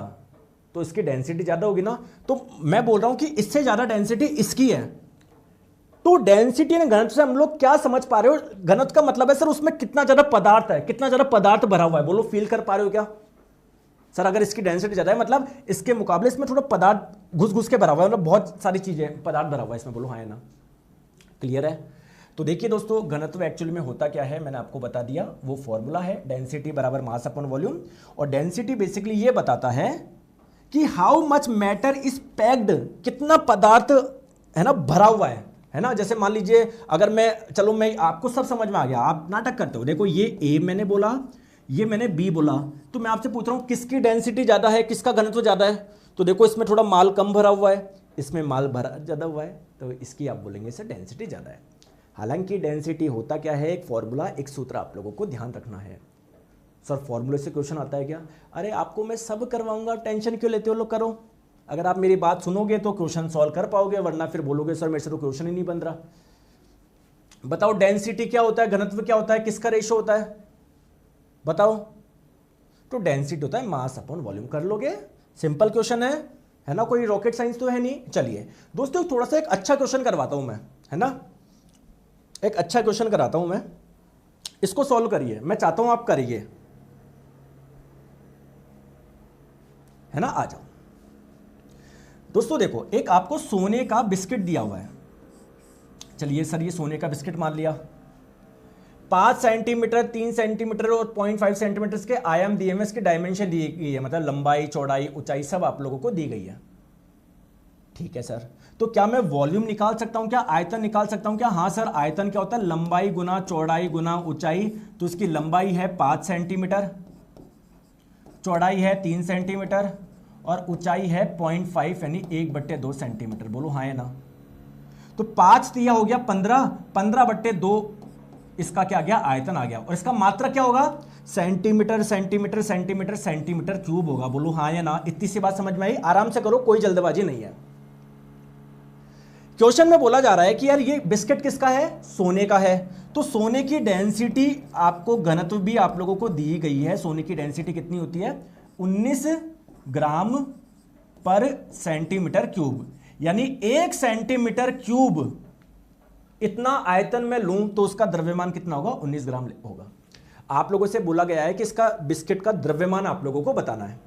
तो इसकी डेंसिटी ज्यादा होगी ना। तो मैं बोल रहा हूं कि इससे ज्यादा डेंसिटी इसकी है। तो डेंसिटी यानी घनत्व से हम लोग क्या समझ पा रहे हो? घनत्व का मतलब है सर उसमें कितना ज्यादा पदार्थ है, कितना ज्यादा पदार्थ भरा हुआ है। बोलो फील कर पा रहे हो क्या सर? अगर इसकी डेंसिटी ज्यादा है मतलब इसके मुकाबले इसमें थोड़ा पदार्थ घुस घुस के भरा हुआ है, मतलब बहुत सारी चीजें पदार्थ भरा हुआ है इसमें। बोलो हाँ या ना। क्लियर है? तो देखिए दोस्तों, घनत्व एक्चुअली में होता क्या है मैंने आपको बता दिया, वो फॉर्मूला है डेंसिटी बराबर मास अपॉन वॉल्यूम। और डेंसिटी बेसिकली ये बताता है कि how much matter is packed, कितना पदार्थ है ना भरा हुआ है ना। जैसे मान लीजिए अगर मैं आपको सब समझ में आ गया, आप नाटक करते हो। देखो ये ए मैंने बोला, ये मैंने बी बोला, तो मैं आपसे पूछ रहा हूं किसकी डेंसिटी ज्यादा है, किसका घनत्व ज्यादा है। तो देखो इसमें थोड़ा माल कम भरा हुआ है, इसमें माल भरा ज्यादा हुआ है, तो इसकी आप बोलेंगे सर डेंसिटी ज्यादा है। हालांकि डेंसिटी होता क्या है, एक फॉर्मूला, एक सूत्र आप लोगों को ध्यान रखना है। सर फॉर्मूले से क्वेश्चन आता है क्या? अरे आपको मैं सब करवाऊंगा, टेंशन क्यों लेते हो लोग, करो। अगर आप मेरी बात सुनोगे तो क्वेश्चन सॉल्व कर पाओगे, वरना फिर बोलोगे सर मेरे से तो क्वेश्चन ही नहीं बन रहा। बताओ डेंसिटी क्या होता है, घनत्व क्या होता है, किसका रेशो होता है, बताओ। तो डेंसिटी होता है मास अपॉन वॉल्यूम। कर लोगे, सिंपल क्वेश्चन है ना, कोई रॉकेट साइंस तो है नहीं। चलिए दोस्तों थोड़ा सा एक अच्छा क्वेश्चन करवाता हूं मैं, है ना, एक अच्छा क्वेश्चन कराता हूं मैं, इसको सॉल्व करिए, मैं चाहता हूं आप करिए, है ना। आ जाओ दोस्तों, देखो एक आपको सोने का बिस्किट दिया हुआ है। चलिए सर ये सोने का बिस्किट मान लिया, 5 सेंटीमीटर, 3 सेंटीमीटर और 0.5 सेंटीमीटर के आयाम दिए हुए, इसकी डायमेंशन दी गई है, मतलब लंबाई, चौड़ाई, ऊंचाई सब आप लोगों को दी गई है। ठीक है सर, तो क्या मैं वॉल्यूम निकाल सकता हूं क्या, आयतन निकाल सकता हूं क्या? हाँ सर, आयतन क्या होता है, लंबाई गुना चौड़ाई गुना ऊंचाई। तो इसकी लंबाई है 5 सेंटीमीटर, चौड़ाई है 3 सेंटीमीटर और ऊंचाई है 0.5 यानी 1/2 सेंटीमीटर। बोलो हाँ या ना। तो 5 दिया हो गया 15, 15/2 इसका क्या आ गया, आयतन आ गया। और इसका मात्रक क्या होगा, centimetre centimetre centimetre centimetre cube होगा। बोलो हाँ या ना। इतनी सी बात समझ में आई? आराम से करो, कोई जल्दबाजी नहीं है। क्वेश्चन में बोला जा रहा है कि यार ये बिस्किट किसका है, सोने का है। तो सोने की डेंसिटी आपको, घनत्व भी आप लोगों को दी गई है। सोने की डेंसिटी कितनी होती है, 19 ग्राम पर सेंटीमीटर क्यूब, यानी 1 सेंटीमीटर क्यूब इतना आयतन में लूं तो उसका द्रव्यमान कितना होगा, 19 ग्राम होगा। आप लोगों से बोला गया है कि इसका बिस्किट का द्रव्यमान आप लोगों को बताना है।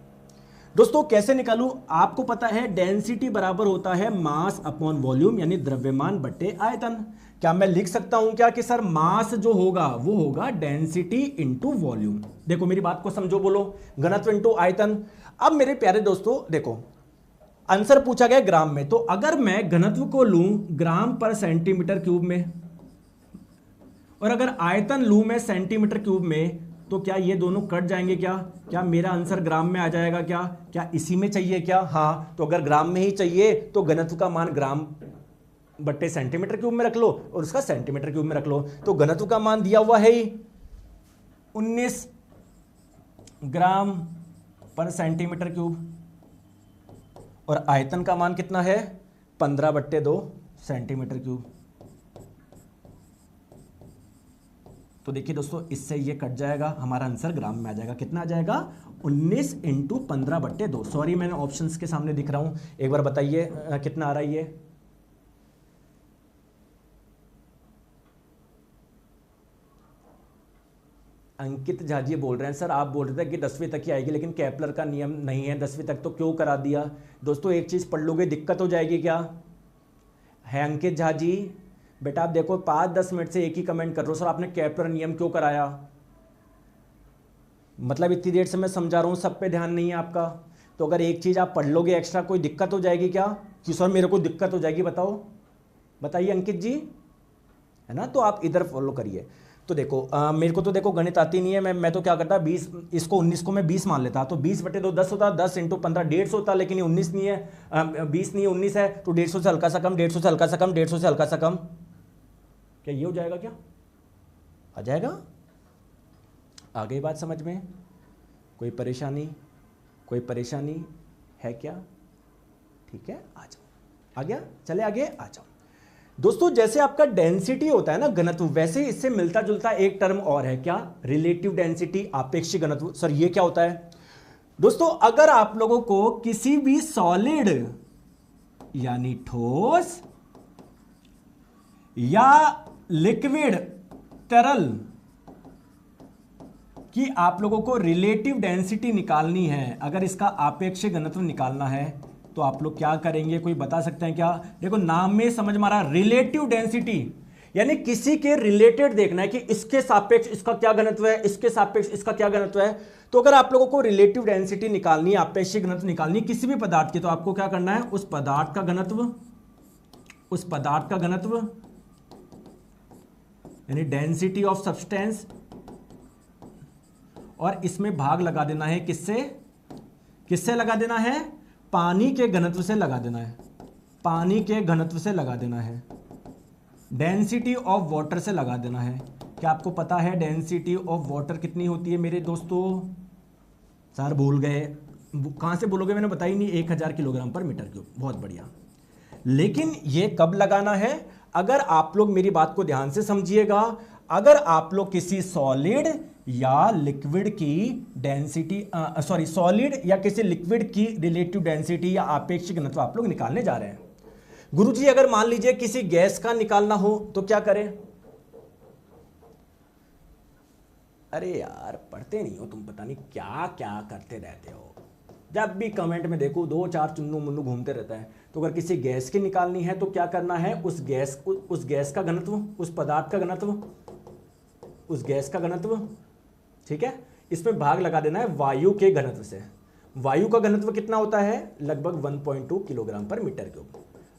दोस्तों कैसे निकालूं, आपको पता है डेंसिटी बराबर होता है मास अपॉन वॉल्यूम, यानी द्रव्यमान बटे आयतन। क्या मैं लिख सकता हूं क्या कि सर मास जो होगा वो होगा डेंसिटी इंटू वॉल्यूम? देखो मेरी बात को समझो, बोलो घनत्व इंटू आयतन। अब मेरे प्यारे दोस्तों देखो, आंसर पूछा गया ग्राम में, तो अगर मैं घनत्व को लूं ग्राम पर सेंटीमीटर क्यूब में और अगर आयतन लूं मैं सेंटीमीटर क्यूब में, तो क्या ये दोनों कट जाएंगे क्या? क्या मेरा आंसर ग्राम में आ जाएगा क्या? क्या इसी में चाहिए क्या? हाँ, तो अगर ग्राम में ही चाहिए तो घनत्व का मान ग्राम बट्टे सेंटीमीटर क्यूब में रख लो और उसका सेंटीमीटर क्यूब में रख लो। तो घनत्व का मान दिया हुआ है ही 19 ग्राम पर सेंटीमीटर क्यूब और आयतन का मान कितना है, 15/2 सेंटीमीटर क्यूब। तो देखिए दोस्तों, इससे ये कट जाएगा, हमारा आंसर ग्राम में आ जाएगा। कितना आ जाएगा? 19 × 15/2। सॉरी, मैंने ऑप्शंस के सामने दिख रहा हूं, एक बार बताइए कितना आ रहा है ये। अंकित झा जी बोल रहे हैं सर, आप बोल रहे थे कि 10वीं तक ही आएगी, लेकिन केपलर का नियम नहीं है 10वीं तक, तो क्यों करा दिया? दोस्तों एक चीज पढ़ लोगे दिक्कत हो जाएगी क्या है? अंकित झा जी बेटा आप देखो 5-10 मिनट से एक ही कमेंट कर रहे हो, सर आपने केपलर नियम क्यों कराया? मतलब इतनी देर से मैं समझा रहा हूं, सब पे ध्यान नहीं है आपका। तो अगर एक चीज आप पढ़ लोगे एक्स्ट्रा, कोई दिक्कत हो जाएगी क्या कि सर मेरे को दिक्कत हो जाएगी? बताओ, बताइए अंकित जी, है ना? तो आप इधर फॉलो करिए। तो देखो मेरे को तो देखो गणित आती नहीं है, मैं तो क्या करता 20 इसको 19 को मैं 20 मान लेता, तो 20/2 10 होता, 10 × 15 150 होता, लेकिन ये 19 नहीं है, 20 नहीं है 19 है, तो 150 से हल्का सा कम, 150 से हल्का सा कम, 150 से हल्का सा कम। क्या ये हो जाएगा? क्या आ जाएगा? आ गई बात समझ में? कोई परेशानी? कोई परेशानी है क्या? ठीक है, आ जाओ। आ गया? चले आगे, आ जाओ दोस्तों। जैसे आपका डेंसिटी होता है ना, घनत्व, वैसे इससे मिलता जुलता एक टर्म और है, क्या? रिलेटिव डेंसिटी, आपेक्षिक घनत्व। सर ये क्या होता है? दोस्तों अगर आप लोगों को किसी भी सॉलिड यानी ठोस या लिक्विड तरल कि आप लोगों को रिलेटिव डेंसिटी निकालनी है, अगर इसका आपेक्षिक घनत्व निकालना है, तो आप लोग क्या करेंगे? कोई बता सकते हैं क्या? देखो नाम में समझ मारा, रिलेटिव डेंसिटी, यानी किसी के रिलेटेड देखना है कि इसके सापेक्ष इसका क्या घनत्व है, इसके सापेक्ष इसका क्या घनत्व है। तो अगर आप लोगों को रिलेटिव डेंसिटी निकालनी है, आपेक्षिक घनत्व निकालनी है किसी भी पदार्थ की, तो आपको क्या करना है? उस पदार्थ का घनत्व, उस पदार्थ का घनत्व यानी डेंसिटी ऑफ सब्सटेंस, और इसमें भाग लगा देना है किससे? किससे लगा देना है? पानी के घनत्व से लगा देना है, पानी के घनत्व से लगा देना है, डेंसिटी ऑफ वाटर से लगा देना है। क्या आपको पता है डेंसिटी ऑफ वाटर कितनी होती है मेरे दोस्तों? सर भूल गए, कहां से बोलोगे? मैंने बताई नहीं, 1000 kg/m³। बहुत बढ़िया। लेकिन ये कब लगाना है? अगर आप लोग मेरी बात को ध्यान से समझिएगा, अगर आप लोग किसी सॉलिड या लिक्विड की डेंसिटी सॉलिड या किसी लिक्विड की रिलेटिव डेंसिटी या आपेक्षिक घनत्व आप लोग निकालने जा रहे हैं। गुरुजी अगर मान लीजिए किसी गैस का निकालना हो तो क्या करें? अरे यार पढ़ते नहीं हो तुम, पता नहीं क्या क्या करते रहते हो। जब भी कमेंट में देखो 2-4 चुन्नू मुन्नू घूमते रहता है। तो अगर किसी गैस की निकालनी है तो क्या करना है? उस गैस का घनत्व, उस पदार्थ का घनत्व, उस गैस का घनत्व, ठीक है, इसमें भाग लगा देना है वायु के घनत्व से। वायु का घनत्व कितना होता है? लगभग 1.2 kg/m³।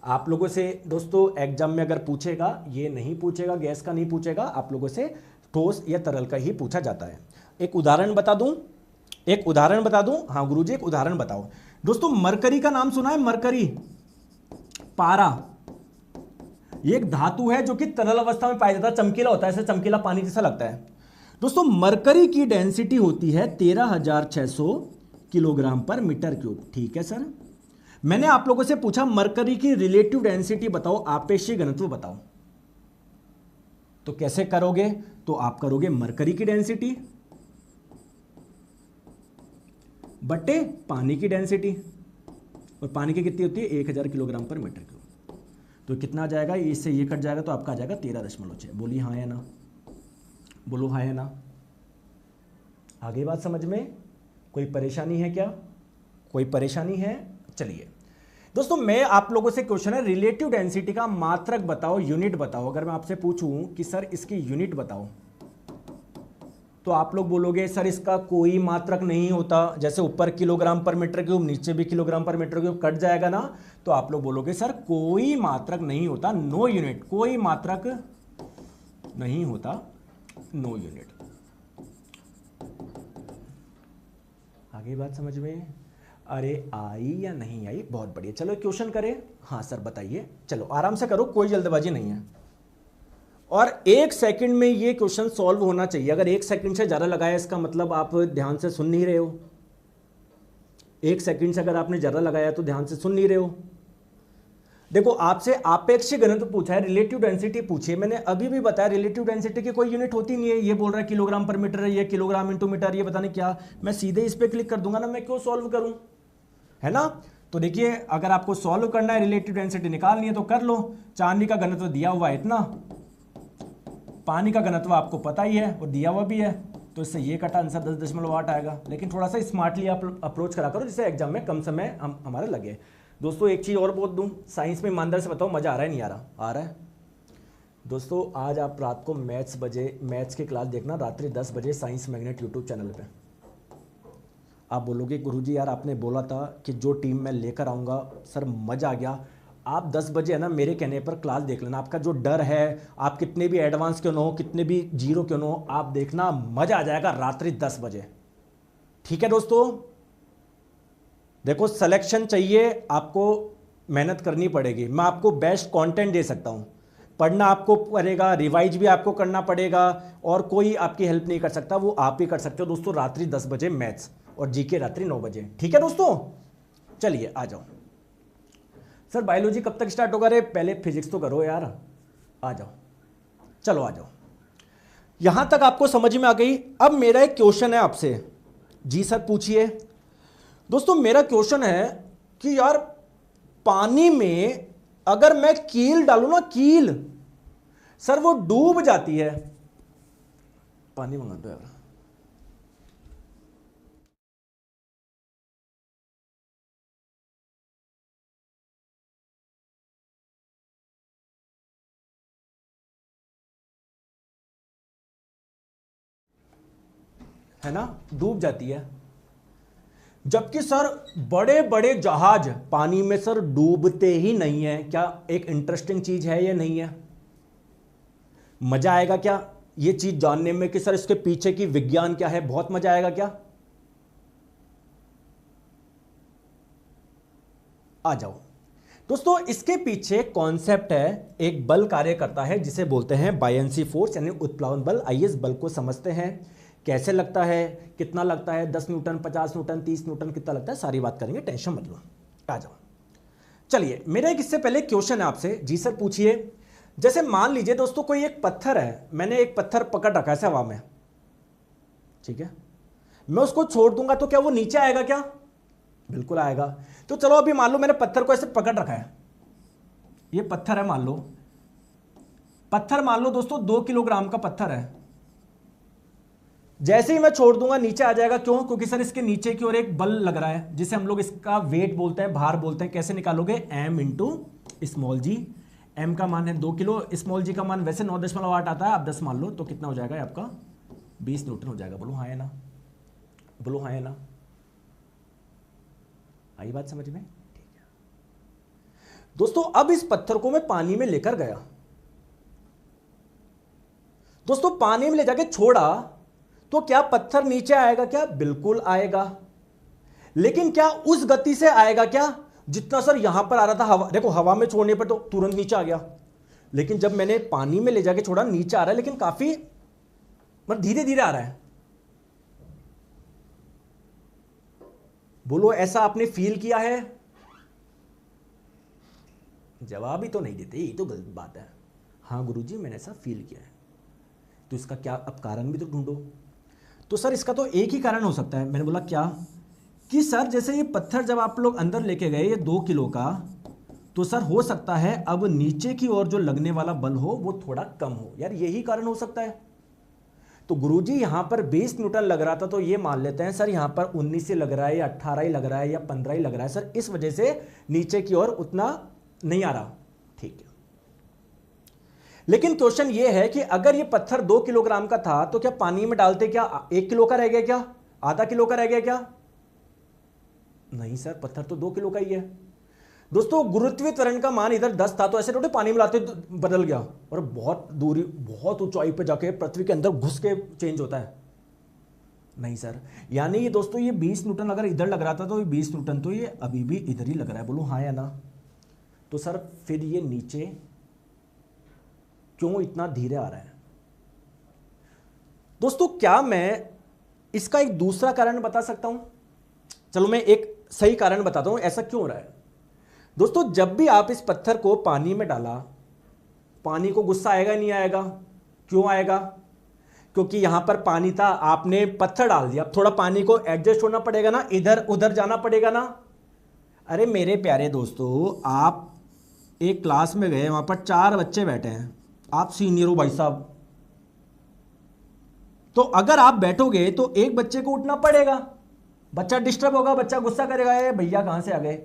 आप लोगों से दोस्तों एग्जाम में अगर पूछेगा, ये नहीं पूछेगा, गैस का नहीं पूछेगा, आप लोगों से ठोस या तरल का ही पूछा जाता है। एक उदाहरण बता दूं, एक उदाहरण बता दूं। हाँ गुरुजी एक उदाहरण बताओ। दोस्तों मरकरी का नाम सुना है? मरकरी, पारा, ये एक धातु है जो कि तरल अवस्था में पाया जाता है, चमकीला होता है, ऐसे चमकीला पानी जैसा लगता है। दोस्तों मरकरी की डेंसिटी होती है 13,600 kg/m³। ठीक है सर, मैंने आप लोगों से पूछा मरकरी की रिलेटिव डेंसिटी बताओ, आपेक्षिक घनत्व बताओ। तो कैसे करोगे? तो आप करोगे मरकरी की डेंसिटी बटे पानी की डेंसिटी, और पानी की कितनी होती है? 1000 kg/m³। तो कितना आ जाएगा? इससे ये कट जाएगा तो आपका आ जाएगा 13.6। बोलिए हाँ या ना, बोलो हाँ या ना। आगे बात समझ में? कोई परेशानी है क्या? कोई परेशानी है? चलिए दोस्तों मैं आप लोगों से क्वेश्चन है रिलेटिव डेंसिटी का मात्रक बताओ, यूनिट बताओ। अगर मैं आपसे पूछूं कि सर इसकी यूनिट बताओ, तो आप लोग बोलोगे सर इसका कोई मात्रक नहीं होता, जैसे ऊपर kg/m³, नीचे भी kg/m³ कट जाएगा ना, तो आप लोग बोलोगे सर कोई मात्रक नहीं होता, नो यूनिट, कोई मात्रक नहीं होता, नो यूनिट। आगे बात समझ में? अरे आई या नहीं आई? बहुत बढ़िया। चलो क्वेश्चन करें। हाँ सर बताइए, चलो आराम से करो, कोई जल्दबाजी नहीं है, और 1 सेकंड में ये क्वेश्चन सॉल्व होना चाहिए। अगर 1 सेकंड से ज्यादा लगाया इसका मतलब आप ध्यान से सुन नहीं रहे हो। 1 सेकंड से अगर आपने ज्यादा लगाया तो ध्यान से सुन नहीं रहे हो। देखो आपसे आपेक्षिक घनत्व पूछा है, रिलेटिव डेंसिटी पूछी है, मैंने अभी भी बताया रिलेटिव डेंसिटी की कोई यूनिट होती नहीं है। ये बोल रहा है किलोग्राम पर मीटर है, ये किलोग्राम इंटू मीटर, ये पता नहीं क्या। मैं सीधे इस पे क्लिक कर दूंगा ना, मैं क्यों सॉल्व करूं, है ना। तो देखिए अगर आपको सॉल्व करना है, रिलेटिव डेंसिटी निकालनी है तो कर लो। चांदी का घनत्व दिया हुआ है इतना, पानी का घनत्व आपको पता ही है और दिया हुआ भी है, तो इससे ये कटा आंसर 10.8 आएगा। लेकिन थोड़ा सा स्मार्टली आप अप्रोच करा करो जिससे एग्जाम में कम समय हमारे लगे। दोस्तों एक चीज़ और बोल दूं, साइंस में ईमानदार से बताओ मज़ा आ रहा है नहीं आ रहा? आ रहा है। दोस्तों आज आप रात को मैथ्स की क्लास देखना रात्रि 10 बजे साइंस मैग्नेट यूट्यूब चैनल पे। आप बोलोगे गुरुजी यार आपने बोला था कि जो टीम मैं लेकर आऊँगा सर मज़ा आ गया। आप 10 बजे है ना मेरे कहने पर क्लास देख लेना। आपका जो डर है, आप कितने भी एडवांस क्यों ना हो, कितने भी जीरो क्यों ना हो, आप देखना मज़ा आ जाएगा रात्रि 10 बजे। ठीक है दोस्तों, देखो सिलेक्शन चाहिए, आपको मेहनत करनी पड़ेगी। मैं आपको बेस्ट कंटेंट दे सकता हूं, पढ़ना आपको पड़ेगा, रिवाइज भी आपको करना पड़ेगा, और कोई आपकी हेल्प नहीं कर सकता, वो आप ही कर सकते हो। दोस्तों रात्रि 10 बजे मैथ्स और जीके रात्रि 9 बजे। ठीक है दोस्तों, चलिए आ जाओ। सर बायोलॉजी कब तक स्टार्ट होगा? रे पहले फिजिक्स तो करो यार, आ जाओ, चलो आ जाओ। यहां तक आपको समझ में आ गई। अब मेरा एक क्वेश्चन है आपसे। जी सर पूछिए। दोस्तों मेरा क्वेश्चन है कि यार पानी में अगर मैं कील डालूं ना, कील, सर वो डूब जाती है। पानी मंगा दो यार। है ना, डूब जाती है। जबकि सर बड़े बड़े जहाज पानी में सर डूबते ही नहीं है। क्या एक इंटरेस्टिंग चीज है या नहीं है? मजा आएगा क्या ये चीज जानने में कि सर इसके पीछे की विज्ञान क्या है? बहुत मजा आएगा क्या? आ जाओ दोस्तों। इसके पीछे कॉन्सेप्ट है, एक बल कार्य करता है जिसे बोलते हैं बायंसी फोर्स यानी उत्प्लावन बल। आइए इस बल को समझते हैं, कैसे लगता है, कितना लगता है, 10 न्यूटन, 50 न्यूटन, 30 न्यूटन, कितना लगता है, सारी बात करेंगे, टेंशन मत लो। आ जाओ। चलिए मेरा एक इससे पहले क्वेश्चन है आपसे। जी सर पूछिए। जैसे मान लीजिए दोस्तों कोई एक पत्थर है, मैंने एक पत्थर पकड़ रखा है हवा में, ठीक है, मैं उसको छोड़ दूंगा तो क्या वो नीचे आएगा क्या? बिल्कुल आएगा। तो चलो अभी मान लो मैंने पत्थर को ऐसे पकड़ रखा है, ये पत्थर है मान लो, पत्थर मान लो दोस्तों 2 किलोग्राम का पत्थर है। जैसे ही मैं छोड़ दूंगा नीचे आ जाएगा। क्यों? क्योंकि सर इसके नीचे की ओर एक बल लग रहा है जिसे हम लोग इसका वेट बोलते हैं, भार बोलते हैं। कैसे निकालोगे? m इंटू स्मॉल जी। m का मान है 2 किलो, स्मॉल जी का मान वैसे 9.8 आता है, आप 10 मान लो तो कितना हो जाएगा आपका? 20 न्यूटन हो जाएगा। बोलो हाँ है ना, बोलो हाँ है ना। आई बात समझ में? ठीक है दोस्तों। अब इस पत्थर को मैं पानी में लेकर गया दोस्तों, पानी में ले जाके छोड़ा तो क्या पत्थर नीचे आएगा क्या? बिल्कुल आएगा। लेकिन क्या उस गति से आएगा क्या जितना सर यहां पर आ रहा था? हवा, देखो हवा में छोड़ने पर तो तुरंत नीचे आ गया, लेकिन जब मैंने पानी में ले जाके छोड़ा नीचे आ रहा है, लेकिन काफी मतलब धीरे धीरे आ रहा है। बोलो ऐसा आपने फील किया है? जवाब ही तो नहीं देते, ये तो गलत बात है। हाँ गुरुजी मैंने ऐसा फील किया है। तो इसका क्या, अब कारण भी तो ढूंढो। तो सर इसका तो एक ही कारण हो सकता है। मैंने बोला क्या? कि सर जैसे ये पत्थर जब आप लोग अंदर लेके गए ये 2 किलो का, तो सर हो सकता है अब नीचे की ओर जो लगने वाला बल हो वो थोड़ा कम हो। यार यही कारण हो सकता है। तो गुरुजी यहां पर 20 न्यूटन लग रहा था तो ये मान लेते हैं सर यहां पर 19 ही लग रहा है या 18 ही लग रहा है या 15 ही लग रहा है सर, इस वजह से नीचे की ओर उतना नहीं आ रहा। ठीक है, लेकिन क्वेश्चन ये है कि अगर ये पत्थर 2 किलोग्राम का था तो क्या पानी में डालते क्या 1 किलो का रह गया क्या? आधा किलो का रह गया क्या? नहीं सर, पत्थर तो 2 किलो का ही है। दोस्तों गुरुत्वीय त्वरण का मान इधर 10 था तो ऐसे थोड़े पानी में लाते बदल गया और बहुत दूरी, बहुत ऊंचाई पे जाके पृथ्वी के अंदर घुस के चेंज होता है। नहीं सर, यानी ये दोस्तों ये 20 न्यूटन अगर इधर लग रहा था तो ये 20 न्यूटन तो ये अभी भी इधर ही लग रहा है। बोलो हाँ या ना। तो सर फिर ये नीचे क्यों इतना धीरे आ रहा है? दोस्तों क्या मैं इसका एक दूसरा कारण बता सकता हूं? चलो मैं एक सही कारण बताता हूं ऐसा क्यों हो रहा है। दोस्तों जब भी आप इस पत्थर को पानी में डाला, पानी को गुस्सा आएगा नहीं आएगा? क्यों आएगा? क्योंकि यहां पर पानी था, आपने पत्थर डाल दिया, अब थोड़ा पानी को एडजस्ट होना पड़ेगा ना, इधर उधर जाना पड़ेगा ना। अरे मेरे प्यारे दोस्तों, आप एक क्लास में गए, वहां पर 4 बच्चे बैठे हैं, आप सीनियर हो भाई साहब, तो अगर आप बैठोगे तो एक बच्चे को उठना पड़ेगा, बच्चा डिस्टर्ब होगा, बच्चा गुस्सा करेगा, ये भैया कहां से आ गए।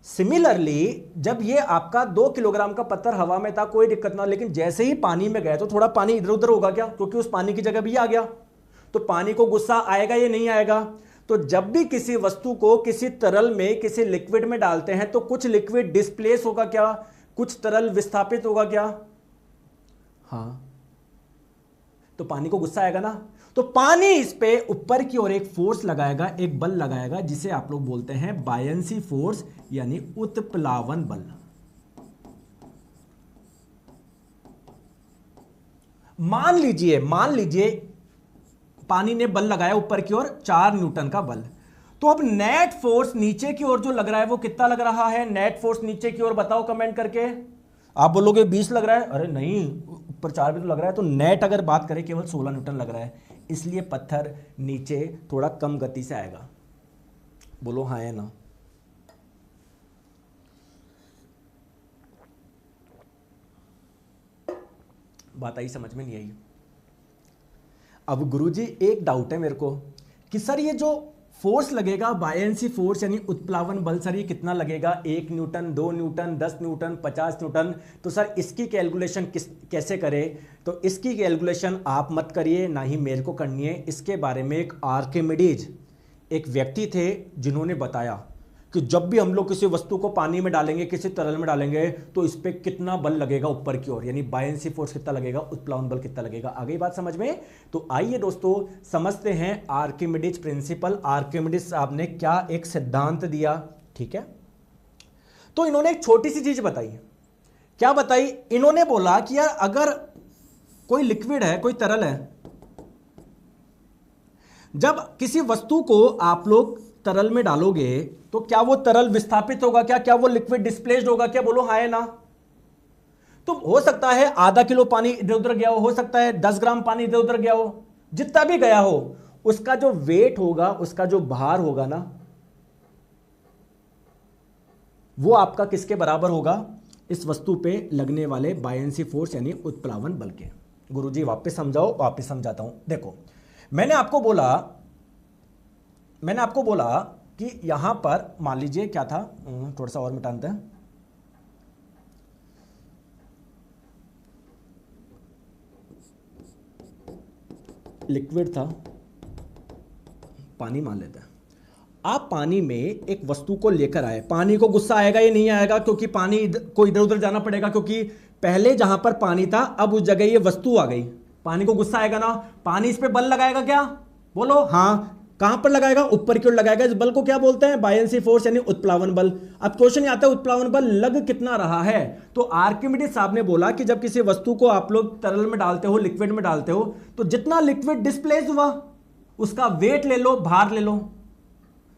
सिमिलरली जब ये आपका 2 किलोग्राम का पत्थर हवा में था, कोई दिक्कत ना, लेकिन जैसे ही पानी में गया तो थोड़ा पानी इधर उधर होगा क्या, क्योंकि उस पानी की जगह भी आ गया, तो पानी को गुस्सा आएगा या नहीं आएगा। तो जब भी किसी वस्तु को किसी तरल में, किसी लिक्विड में डालते हैं, तो कुछ लिक्विड डिस्प्लेस होगा क्या, कुछ तरल विस्थापित होगा क्या? हाँ, तो पानी को गुस्सा आएगा ना। तो पानी इस पे ऊपर की ओर एक फोर्स लगाएगा, एक बल लगाएगा, जिसे आप लोग बोलते हैं बायंसी फोर्स, यानी उत्प्लावन बल। मान लीजिए पानी ने बल लगाया ऊपर की ओर 4 न्यूटन का बल, तो अब नेट फोर्स नीचे की ओर जो लग रहा है वो कितना लग रहा है? नेट फोर्स नीचे की ओर बताओ कमेंट करके। आप बोलोगे 20 लग रहा है, अरे नहीं, ऊपर 4 भी तो लग रहा है, तो नेट अगर बात करें केवल 16 न्यूटन लग रहा है, इसलिए पत्थर नीचे थोड़ा कम गति से आएगा। बोलो हाँ या ना। बात आई समझ में नहीं आई? अब गुरुजी एक डाउट है मेरे को कि सर ये जो फोर्स लगेगा बायंसी फोर्स यानी उत्प्लावन बल, सर ये कितना लगेगा? 1 न्यूटन, 2 न्यूटन, 10 न्यूटन, 50 न्यूटन, तो सर इसकी कैलकुलेशन कैसे करें? तो इसकी कैलकुलेशन आप मत करिए, ना ही मेरे को करनी है। इसके बारे में एक आर्किमिडीज एक व्यक्ति थे जिन्होंने बताया कि जब भी हम लोग किसी वस्तु को पानी में डालेंगे, किसी तरल में डालेंगे, तो इस पर कितना बल लगेगा ऊपर की ओर, यानी बायंसी फोर्स कितना लगेगा, उत्प्लावन बल कितना लगेगा। आ गई बात समझ में? तो आइए दोस्तों समझते हैं आर्किमिडीज प्रिंसिपल। आर्किमिडीज साहब ने क्या एक सिद्धांत दिया, ठीक है। तो इन्होंने एक छोटी सी चीज बताई। क्या बताई? इन्होंने बोला कि यार अगर कोई लिक्विड है, कोई तरल है, जब किसी वस्तु को आप लोग तरल में डालोगे तो क्या वो तरल विस्थापित होगा क्या? क्या वो लिक्विड डिस्प्लेस्ड होगा क्या? बोलो हाँ या ना। तो हो सकता है आधा किलो पानी इधर उधर गया हो सकता है 10 ग्राम पानी इधर उधर गया हो, जितना भी गया हो, उसका जो वेट होगा, उसका जो भार होगा ना, वो आपका किसके बराबर होगा? इस वस्तु पे लगने वाले बायंसी फोर्स यानी उत्प्लावन बल के। गुरुजी वापस समझाओ, वापस समझाता हूं। देखो, मैंने आपको बोला कि यहां पर मान लीजिए क्या था, थोड़ा सा और मिटाते हैं। लिक्विड था, पानी मान लेते हैं। आप पानी में एक वस्तु को लेकर आए, पानी को गुस्सा आएगा या नहीं आएगा? क्योंकि पानी को इधर उधर जाना पड़ेगा, क्योंकि पहले जहां पर पानी था अब उस जगह ये वस्तु आ गई, पानी को गुस्सा आएगा ना। पानी इस पे बल लगाएगा क्या? बोलो हाँ। कहां पर लगाएगा? ऊपर की ओर लगाएगा। इस बल को क्या बोलते हैं? बायंसी फोर्स यानी उत्प्लावन बल। अब क्वेश्चन आता है उत्प्लावन बल लग कितना रहा है? तो आर्किमिडीज साहब ने बोला कि जब किसी वस्तु को आप लोग तरल में डालते हो, लिक्विड में डालते हो, तो जितना लिक्विड डिस्प्लेस हुआ उसका वेट ले लो, भार ले लो।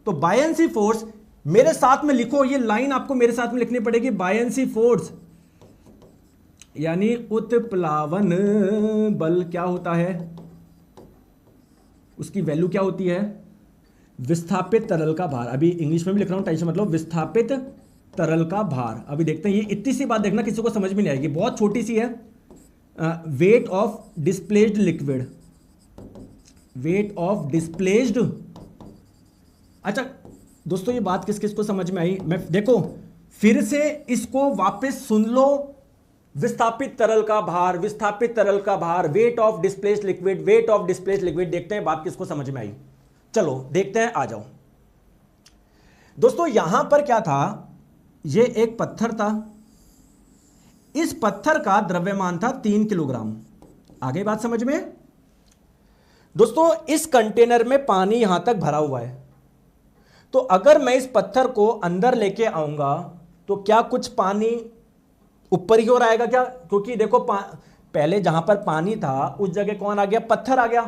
तो बायंसी फोर्स, मेरे साथ में लिखो, ये लाइन आपको मेरे साथ में लिखनी पड़ेगी। बायंसी फोर्स यानी उत्प्लावन बल क्या होता है? उसकी वैल्यू क्या होती है? विस्थापित तरल का भार। अभी इंग्लिश में भी लिख रहा हूं, टेंशन मतलब विस्थापित तरल का भार। अभी देखते हैं, ये इतनी सी बात देखना किसी को समझ में नहीं आएगी, बहुत छोटी सी है। Weight of displaced liquid, weight of displaced. अच्छा दोस्तों, ये बात किस किस को समझ में आई? मैं देखो फिर से इसको वापस सुन लो। विस्थापित तरल का भार, विस्थापित तरल का भार, weight of displaced liquid, weight of displaced liquid. देखते हैं बात किसको समझ में आई। चलो देखते हैं, आ जाओ दोस्तों। यहां पर क्या था? ये एक पत्थर था, इस पत्थर का द्रव्यमान था 3 किलोग्राम। आगे बात समझ में दोस्तों? इस कंटेनर में पानी यहां तक भरा हुआ है, तो अगर मैं इस पत्थर को अंदर लेके आऊंगा तो क्या कुछ पानी ऊपर की ओर आएगा क्या? क्योंकि देखो पहले जहां पर पानी था उस जगह कौन आ गया? पत्थर आ गया।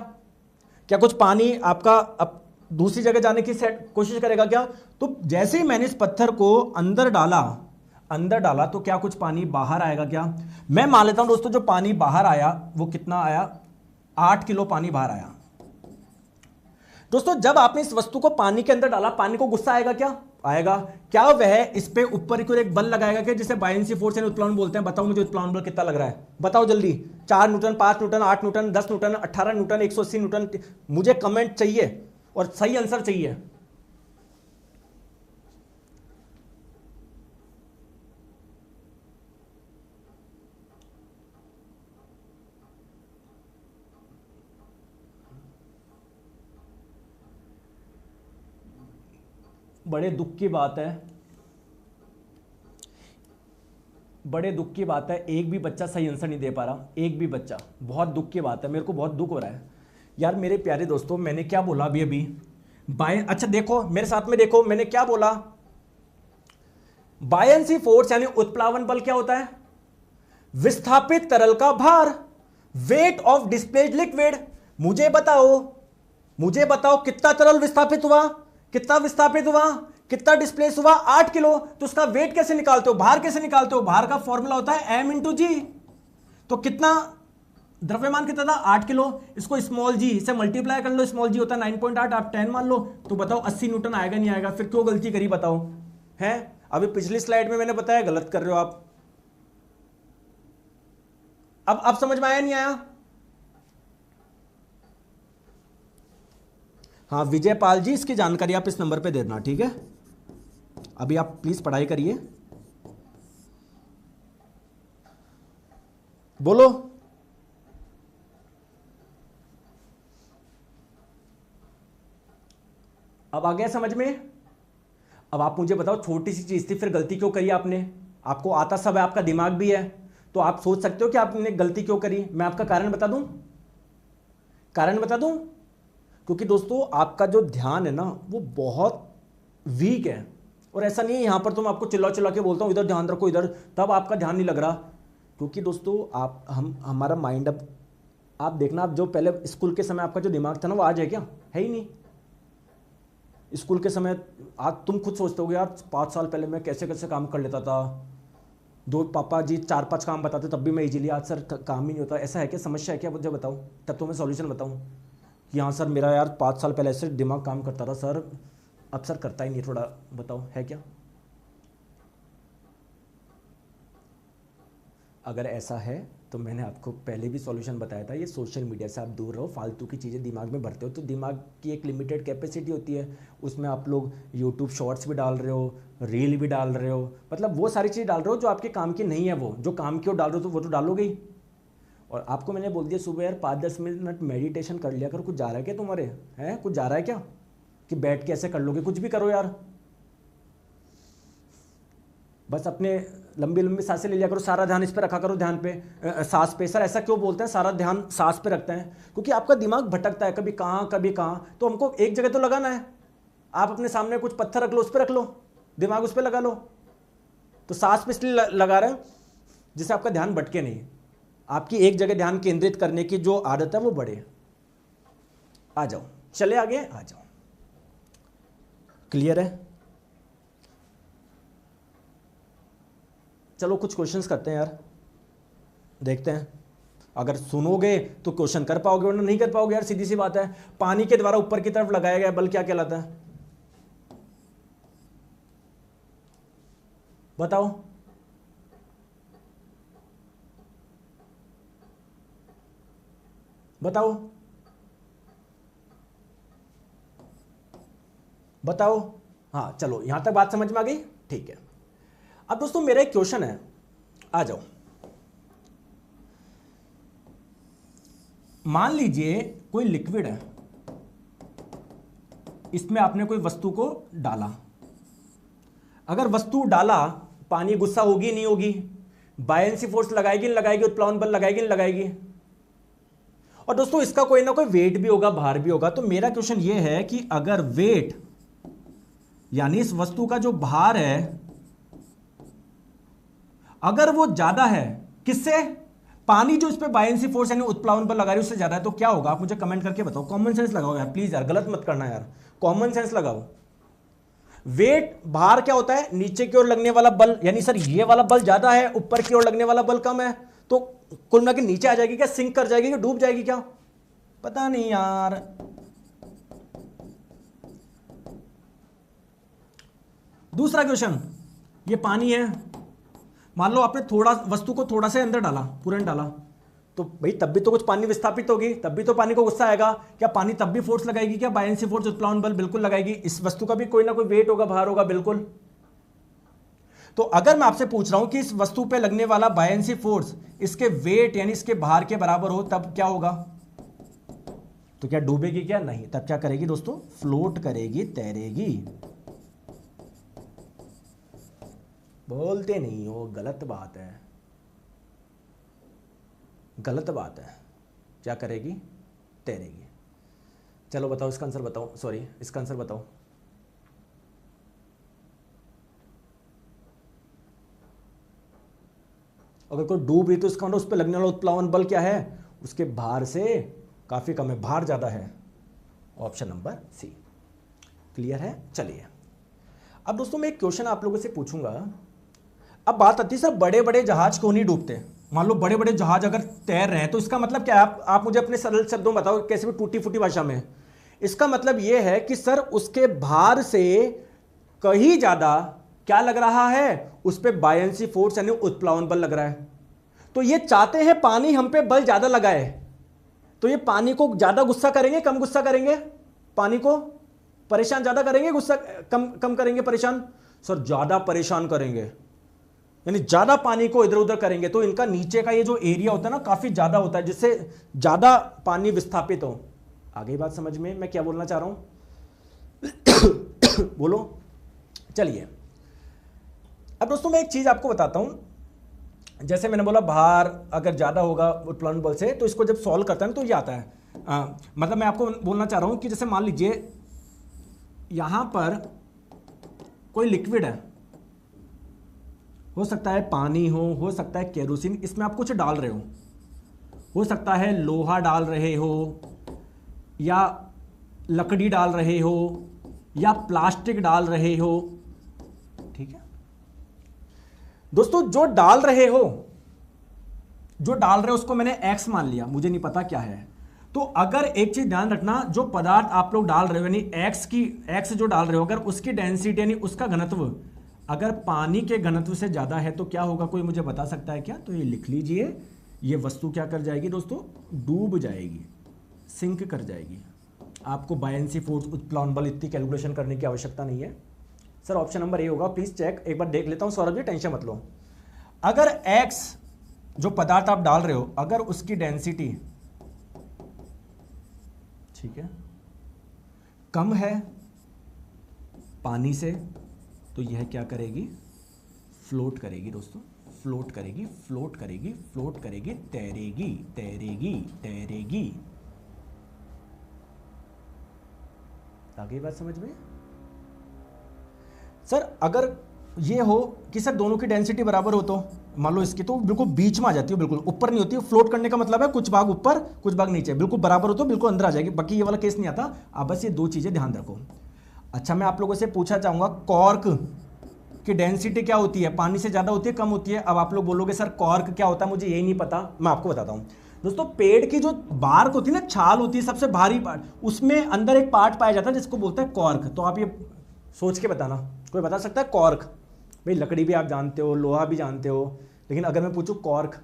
क्या कुछ पानी आपका अब दूसरी जगह जाने की कोशिश करेगा क्या? तो जैसे ही मैंने इस पत्थर को अंदर डाला, अंदर डाला तो क्या कुछ पानी बाहर आएगा क्या? मैं मान लेता हूं दोस्तों जो पानी बाहर आया वो कितना आया, 8 किलो पानी बाहर आया। दोस्तों जब आपने इस वस्तु को पानी के अंदर डाला, पानी को गुस्सा आएगा क्या? आएगा। क्या वह इस पे ऊपर की ओर एक बल लगाएगा क्या, जिसे बायनेंसी फोर्स यानी उत्प्लावन बोलते हैं? बताओ मुझे उत्प्लावन बल कितना लग रहा है, बताओ जल्दी। 4 Newton, 5 Newton, 8 Newton, 10 Newton, 18 Newton, 180 Newton? मुझे कमेंट चाहिए और सही आंसर चाहिए। बड़े दुख की बात है, बड़े दुख की बात है, एक भी बच्चा सही आंसर नहीं दे पा रहा, एक भी बच्चा। बहुत दुख की बात है, मेरे को बहुत दुख हो रहा है यार। मेरे प्यारे दोस्तों मैंने क्या बोला अभी अभी? अच्छा देखो मेरे साथ में, देखो मैंने क्या बोला। बायनेंसी फोर्स यानी उत्प्लावन बल क्या होता है? विस्थापित तरल का भार, वेट ऑफ डिस्प्लेस्ड लिक्विड। मुझे बताओ, मुझे बताओ कितना तरल विस्थापित हुआ, कितना विस्थापित हुआ, कितना डिस्प्लेस हुआ? 8 किलो। तो उसका वेट कैसे निकालते हो, भार कैसे निकालते हो? भार का फॉर्मूला होता है m इंटू जी। तो कितना द्रव्यमान कितना था? 8 किलो। इसको स्मॉल जी से मल्टीप्लाई कर लो, स्मॉल जी होता है 9.8, आप 10 मान लो। तो बताओ 80 न्यूटन आएगा नहीं आएगा? फिर क्यों गलती करी बताओ? है अभी पिछली स्लाइड में मैंने बताया, गलत कर रहे हो आप। अब समझ में आया नहीं आया? हाँ विजयपाल जी, इसकी जानकारी आप इस नंबर पे दे देना, ठीक है? अभी आप प्लीज पढ़ाई करिए। बोलो। अब आ गया समझ में? अब आप मुझे बताओ, छोटी सी चीज थी, फिर गलती क्यों करी आपने? आपको आता सब है, आपका दिमाग भी है, तो आप सोच सकते हो कि आपने गलती क्यों करी। मैं आपका कारण बता दूं, कारण बता दूं। क्योंकि दोस्तों आपका जो ध्यान है ना वो बहुत वीक है। और ऐसा नहीं है यहां पर तुम आपको चिल्ला चिल्ला के बोलता हूं इधर ध्यान रखो इधर, तब आपका ध्यान नहीं लग रहा। क्योंकि दोस्तों हमारा माइंड, अब आप देखना, आप जो पहले स्कूल के समय आपका जो दिमाग था ना वो आज है क्या? है ही नहीं। स्कूल के समय आज तुम खुद सोचते हो यार 5 साल पहले मैं कैसे कैसे काम कर लेता था, दो पापा जी 4-5 काम बताते तब भी मैं इजीली, आज सर काम ही नहीं होता। ऐसा है क्या? समस्या है क्या? मुझे बताओ, तब तो मैं सॉल्यूशन बताऊं कि हाँ सर मेरा यार 5 साल पहले ऐसे दिमाग काम करता था सर, अब सर करता ही नहीं, थोड़ा बताओ है क्या? अगर ऐसा है तो मैंने आपको पहले भी सॉल्यूशन बताया था, ये सोशल मीडिया से आप दूर रहो, फालतू की चीज़ें दिमाग में भरते हो तो दिमाग की एक लिमिटेड कैपेसिटी होती है, उसमें आप लोग यूट्यूब शॉर्ट्स भी डाल रहे हो, रील भी डाल रहे हो, मतलब वो सारी चीज़ डाल रहे हो जो आपके काम की नहीं है। वो जो काम की हो डाल रहे हो तो वो तो डालोगे ही। और आपको मैंने बोल दिया सुबह यार 5-10 मिनट मेडिटेशन कर लिया करो। कुछ जा रहा है क्या तुम्हारे? हैं कुछ जा रहा है क्या कि बैठ के ऐसे कर लोगे? कुछ भी करो यार, बस अपने लंबी लंबी सांसें ले लिया करो, सारा ध्यान इस पे रखा करो, ध्यान पे, सांस पे। सर ऐसा क्यों बोलते हैं सारा ध्यान सांस पे रखते हैं? क्योंकि आपका दिमाग भटकता है, कभी कहाँ कभी कहाँ, तो हमको एक जगह तो लगाना है। आप अपने सामने कुछ पत्थर रख लो, उस पर रख लो, दिमाग उस पर लगा लो। तो सांस पे इसलिए लगा रहे हैं जिससे आपका ध्यान भटके नहीं, आपकी एक जगह ध्यान केंद्रित करने की जो आदत है वो बढ़े। आ जाओ, चले आगे, आ जाओ। क्लियर है? चलो कुछ क्वेश्चंस करते हैं यार, देखते हैं। अगर सुनोगे तो क्वेश्चन कर पाओगे वरना नहीं कर पाओगे यार, सीधी सी बात है। पानी के द्वारा ऊपर की तरफ लगाया गया बल क्या कहलाता है? बताओ। बताओ बताओ। हाँ चलो, यहां तक बात समझ में आ गई, ठीक है। अब दोस्तों मेरा एक क्वेश्चन है, आ जाओ। मान लीजिए कोई लिक्विड है, इसमें आपने कोई वस्तु को डाला। अगर वस्तु डाला, पानी गुस्सा होगी नहीं होगी? बायनेंसी फोर्स लगाएगी नहीं लगाएगी? उत्प्लावन बल लगाएगी नहीं लगाएगी? और दोस्तों इसका कोई ना कोई वेट भी होगा, भार भी होगा। तो मेरा क्वेश्चन ये है कि अगर वेट यानी इस वस्तु का जो भार है अगर वो ज्यादा है, किससे? पानी जो इस पे बायनेंसी फोर्स यानी उत्प्लावन बल लगा रही है उससे ज्यादा है, तो क्या होगा? आप मुझे कमेंट करके बताओ। कॉमन सेंस लगाओ यार, प्लीज यार, गलत मत करना यार, कॉमन सेंस लगाओ। वेट भार क्या होता है, नीचे की ओर लगने वाला बल, यानी सर ये वाला बल ज्यादा है, ऊपर की ओर लगने वाला बल कम है, तो कुल मिला के नीचे आ जाएगी क्या, सिंक कर जाएगी क्या, डूब जाएगी क्या, पता नहीं यार। दूसरा क्वेश्चन, ये पानी है, मान लो आपने थोड़ा वस्तु को थोड़ा से अंदर डाला, पूरा नहीं डाला, तो भाई तब भी तो कुछ पानी विस्थापित होगी, तब भी तो पानी को गुस्सा आएगा, क्या पानी तब भी फोर्स लगाएगी क्या, बायएंसी फोर्स, उत्प्लावन बल बिल्कुल लगाएगी। इस वस्तु का भी कोई ना कोई वेट होगा, भार होगा बिल्कुल। तो अगर मैं आपसे पूछ रहा हूं कि इस वस्तु पे लगने वाला बायएंसी फोर्स इसके वेट यानी इसके भार के बराबर हो, तब क्या होगा, तो क्या डूबेगी क्या, नहीं, तब क्या करेगी दोस्तों, फ्लोट करेगी, तैरेगी। बोलते नहीं हो, गलत बात है, गलत बात है, क्या करेगी, तैरेगी। चलो बताओ इसका आंसर बताओ, सॉरी इसका आंसर बताओ। अगर कोई डूब रही तो इसका मतलब उस पर लगने वाला उत्प्लावन बल क्या है, उसके भार से काफी कम है, भार ज्यादा है, ऑप्शन नंबर सी। क्लियर है। चलिए अब दोस्तों मैं एक क्वेश्चन आप लोगों से पूछूंगा। अब बात आती है सर बड़े बड़े जहाज क्यों नहीं डूबते, मान लो बड़े बड़े जहाज अगर तैर रहे हैं तो इसका मतलब क्या है, आप मुझे अपने सरल शब्दों में बताओ, कैसे भी टूटी फूटी भाषा में। इसका मतलब यह है कि सर उसके भार से कहीं ज्यादा क्या लग रहा है, उस पर बायएंसी फोर्स यानी उत्प्लावन बल लग रहा है। तो ये चाहते हैं पानी हम पे बल ज्यादा लगाए, तो ये पानी को ज्यादा गुस्सा करेंगे कम गुस्सा करेंगे, पानी को परेशान ज्यादा करेंगे गुस्सा कम करेंगे, परेशान सर ज्यादा परेशान करेंगे, यानी ज्यादा पानी को इधर उधर करेंगे। तो इनका नीचे का ये जो एरिया होता है ना काफी ज्यादा होता है, जिससे ज्यादा पानी विस्थापित हो। आगे बात समझ में मैं क्या बोलना चाह रहा हूं बोलो। चलिए अब दोस्तों मैं एक चीज आपको बताता हूं, जैसे मैंने बोला भार अगर ज्यादा होगा उत्प्लावन बल से, तो इसको जब सॉल्व करता है तो ये आता है। मतलब मैं आपको बोलना चाह रहा हूं कि जैसे मान लीजिए यहां पर कोई लिक्विड है, हो सकता है पानी हो सकता है केरोसिन, इसमें आप कुछ डाल रहे हो सकता है लोहा डाल रहे हो या लकड़ी डाल रहे हो या प्लास्टिक डाल रहे हो, ठीक है दोस्तों। जो डाल रहे हो उसको मैंने एक्स मान लिया, मुझे नहीं पता क्या है। तो अगर एक चीज ध्यान रखना, जो पदार्थ आप लोग डाल रहे हो यानी एक्स जो डाल रहे हो, अगर उसकी डेंसिटी यानी उसका घनत्व अगर पानी के घनत्व से ज्यादा है तो क्या होगा, कोई मुझे बता सकता है क्या? तो ये लिख लीजिए, ये वस्तु क्या कर जाएगी दोस्तों, डूब जाएगी, सिंक कर जाएगी। आपको बायएंसी फोर्स उत्प्लावन बल इतनी कैलकुलेशन करने की आवश्यकता नहीं है। सर ऑप्शन नंबर ए होगा, प्लीज चेक, एक बार देख लेता हूं सौरभ जी, टेंशन मत लो। अगर एक्स जो पदार्थ आप डाल रहे हो अगर उसकी डेंसिटी ठीक है कम है पानी से, तो यह क्या करेगी, फ्लोट करेगी दोस्तों, फ्लोट करेगी, फ्लोट करेगी, फ्लोट करेगी, तैरेगी, तैरेगी, तैरेगी। आगे बात समझ में? सर अगर ये हो कि सर दोनों की डेंसिटी बराबर हो, तो मान लो इसकी तो बिल्कुल बीच में आ जाती है, बिल्कुल ऊपर नहीं होती। फ्लोट करने का मतलब है कुछ भाग ऊपर कुछ भाग नीचे, बिल्कुल बराबर हो तो बिल्कुल अंदर आ जाएगी। बाकी ये वाला केस नहीं आता। आप बस ये दो चीजें ध्यान रखो। अच्छा मैं आप लोगों से पूछा चाहूंगा, कॉर्क की डेंसिटी क्या होती है, पानी से ज्यादा होती है कम होती है? अब आप लोग बोलोगे सर कॉर्क क्या होता है, मुझे यही नहीं पता। मैं आपको बताता हूं दोस्तों, पेड़ की जो बार्क होती है ना, छाल होती है सबसे भारी पार्ट, उसमें अंदर एक पार्ट पाया जाता है जिसको बोलते हैं कॉर्क। तो आप ये सोच के बताना, कोई बता सकता है कॉर्क? भाई लकड़ी भी आप जानते हो, लोहा भी जानते हो, लेकिन अगर मैं पूछूं कॉर्क,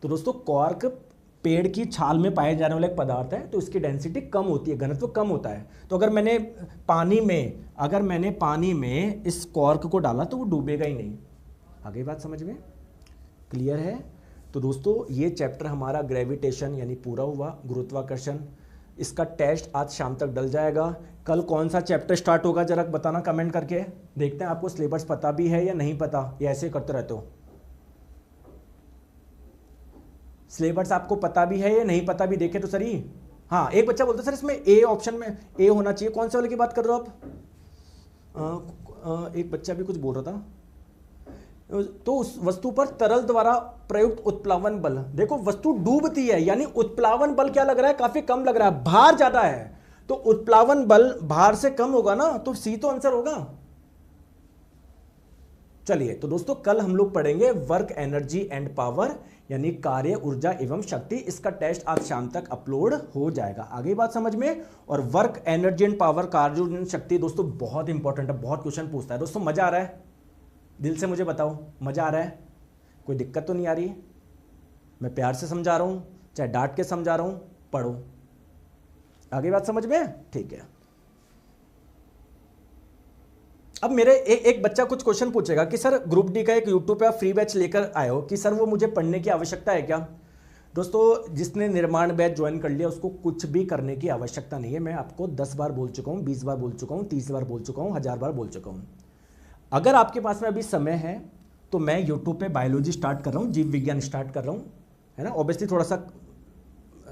तो दोस्तों कॉर्क पेड़ की छाल में पाए जाने वाला एक पदार्थ है, तो इसकी डेंसिटी कम होती है, घनत्व कम होता है। तो अगर मैंने पानी में इस कॉर्क को डाला तो वो डूबेगा ही नहीं। आगे बात समझ में क्लियर है? तो दोस्तों ये चैप्टर हमारा ग्रेविटेशन यानी पूरा हुआ, गुरुत्वाकर्षण। इसका टेस्ट आज शाम तक डल जाएगा। कल कौन सा चैप्टर स्टार्ट होगा जरा बताना कमेंट करके, देखते हैं आपको सिलेबस पता भी है या नहीं पता, या ऐसे करते रहते हो। सिलेबस आपको पता भी है या नहीं पता भी देखे तो सही। हाँ एक बच्चा बोलता सर इसमें ए ऑप्शन में ए होना चाहिए, कौन से वाले की बात कर रहे हो आप? एक बच्चा भी कुछ बोल रहा था। तो उस वस्तु पर तरल द्वारा प्रयुक्त उत्प्लावन बल, देखो वस्तु डूबती है यानी उत्प्लावन बल क्या लग रहा है, काफी कम लग रहा है, भार ज्यादा है। तो उत्प्लावन बल भार से कम होगा ना, तो सी तो आंसर होगा। चलिए तो दोस्तों कल हम लोग पढ़ेंगे वर्क एनर्जी एंड पावर, यानी कार्य ऊर्जा एवं शक्ति। इसका टेस्ट आज शाम तक अपलोड हो जाएगा। आगे बात समझ में। और वर्क एनर्जी एंड पावर, कार्य ऊर्जा शक्ति दोस्तों बहुत इंपॉर्टेंट है, बहुत क्वेश्चन पूछता है। दोस्तों मजा आ रहा है? दिल से मुझे बताओ, मजा आ रहा है? कोई दिक्कत तो नहीं आ रही? मैं प्यार से समझा रहा हूं, चाहे डांट के समझा रहा हूं, पढ़ो। आगे बात समझ में? ठीक है। अब मेरे एक बच्चा कुछ क्वेश्चन पूछेगा कि सर ग्रुप डी का एक यूट्यूब पे आप फ्री बैच लेकर आए हो, कि सर वो मुझे पढ़ने की आवश्यकता है क्या? दोस्तों जिसने निर्माण बैच ज्वाइन कर लिया उसको कुछ भी करने की आवश्यकता नहीं है। मैं आपको 10 बार बोल चुका हूं, 20 बार बोल चुका हूं, 30 बार बोल चुका हूं, 1000 बार बोल चुका हूं। अगर आपके पास में अभी समय है तो मैं यूट्यूब पे बायोलॉजी स्टार्ट कर रहा हूँ, जीव विज्ञान स्टार्ट कर रहा हूँ, है ना। ऑब्वियसली थोड़ा सा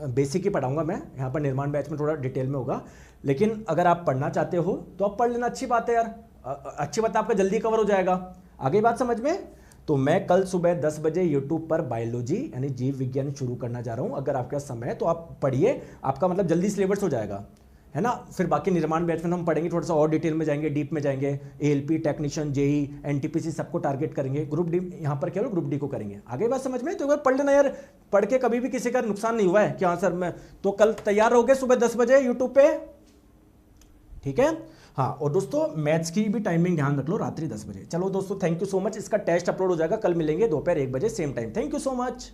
बेसिक ही पढ़ाऊंगा मैं यहाँ पर, निर्माण बैच में थोड़ा डिटेल में होगा। लेकिन अगर आप पढ़ना चाहते हो तो आप पढ़ लेना, अच्छी बात है यार, अच्छी बात है, आपका जल्दी कवर हो जाएगा। आगे बात समझ में। तो मैं कल सुबह 10 बजे यूट्यूब पर बायोलॉजी यानी जीव विज्ञान शुरू करना जा रहा हूँ। अगर आपके पास समय है तो आप पढ़िए, आपका मतलब जल्दी सिलेबस हो जाएगा, है ना। फिर बाकी निर्माण बैच में हम पढ़ेंगे, थोड़ा सा और डिटेल में जाएंगे, डीप में जाएंगे। एएलपी, टेक्नीशियन, जेई, एनटीपीसी सबको टारगेट करेंगे। ग्रुप डी यहाँ पर केवल ग्रुप डी को करेंगे। आगे बात समझ में। तो एक बार पढ़ लेना यार, पढ़ के कभी भी किसी का नुकसान नहीं हुआ है कि हाँ सर मैं तो कल तैयार हो गए सुबह 10 बजे यूट्यूब पे, ठीक है। हाँ, और दोस्तों मैथ्स की भी टाइमिंग ध्यान रख लो, रात्रि 10 बजे। चलो दोस्तों थैंक यू सो मच। इसका टेस्ट अपलोड हो जाएगा, कल मिलेंगे दोपहर 1 बजे same time. Thank you so much.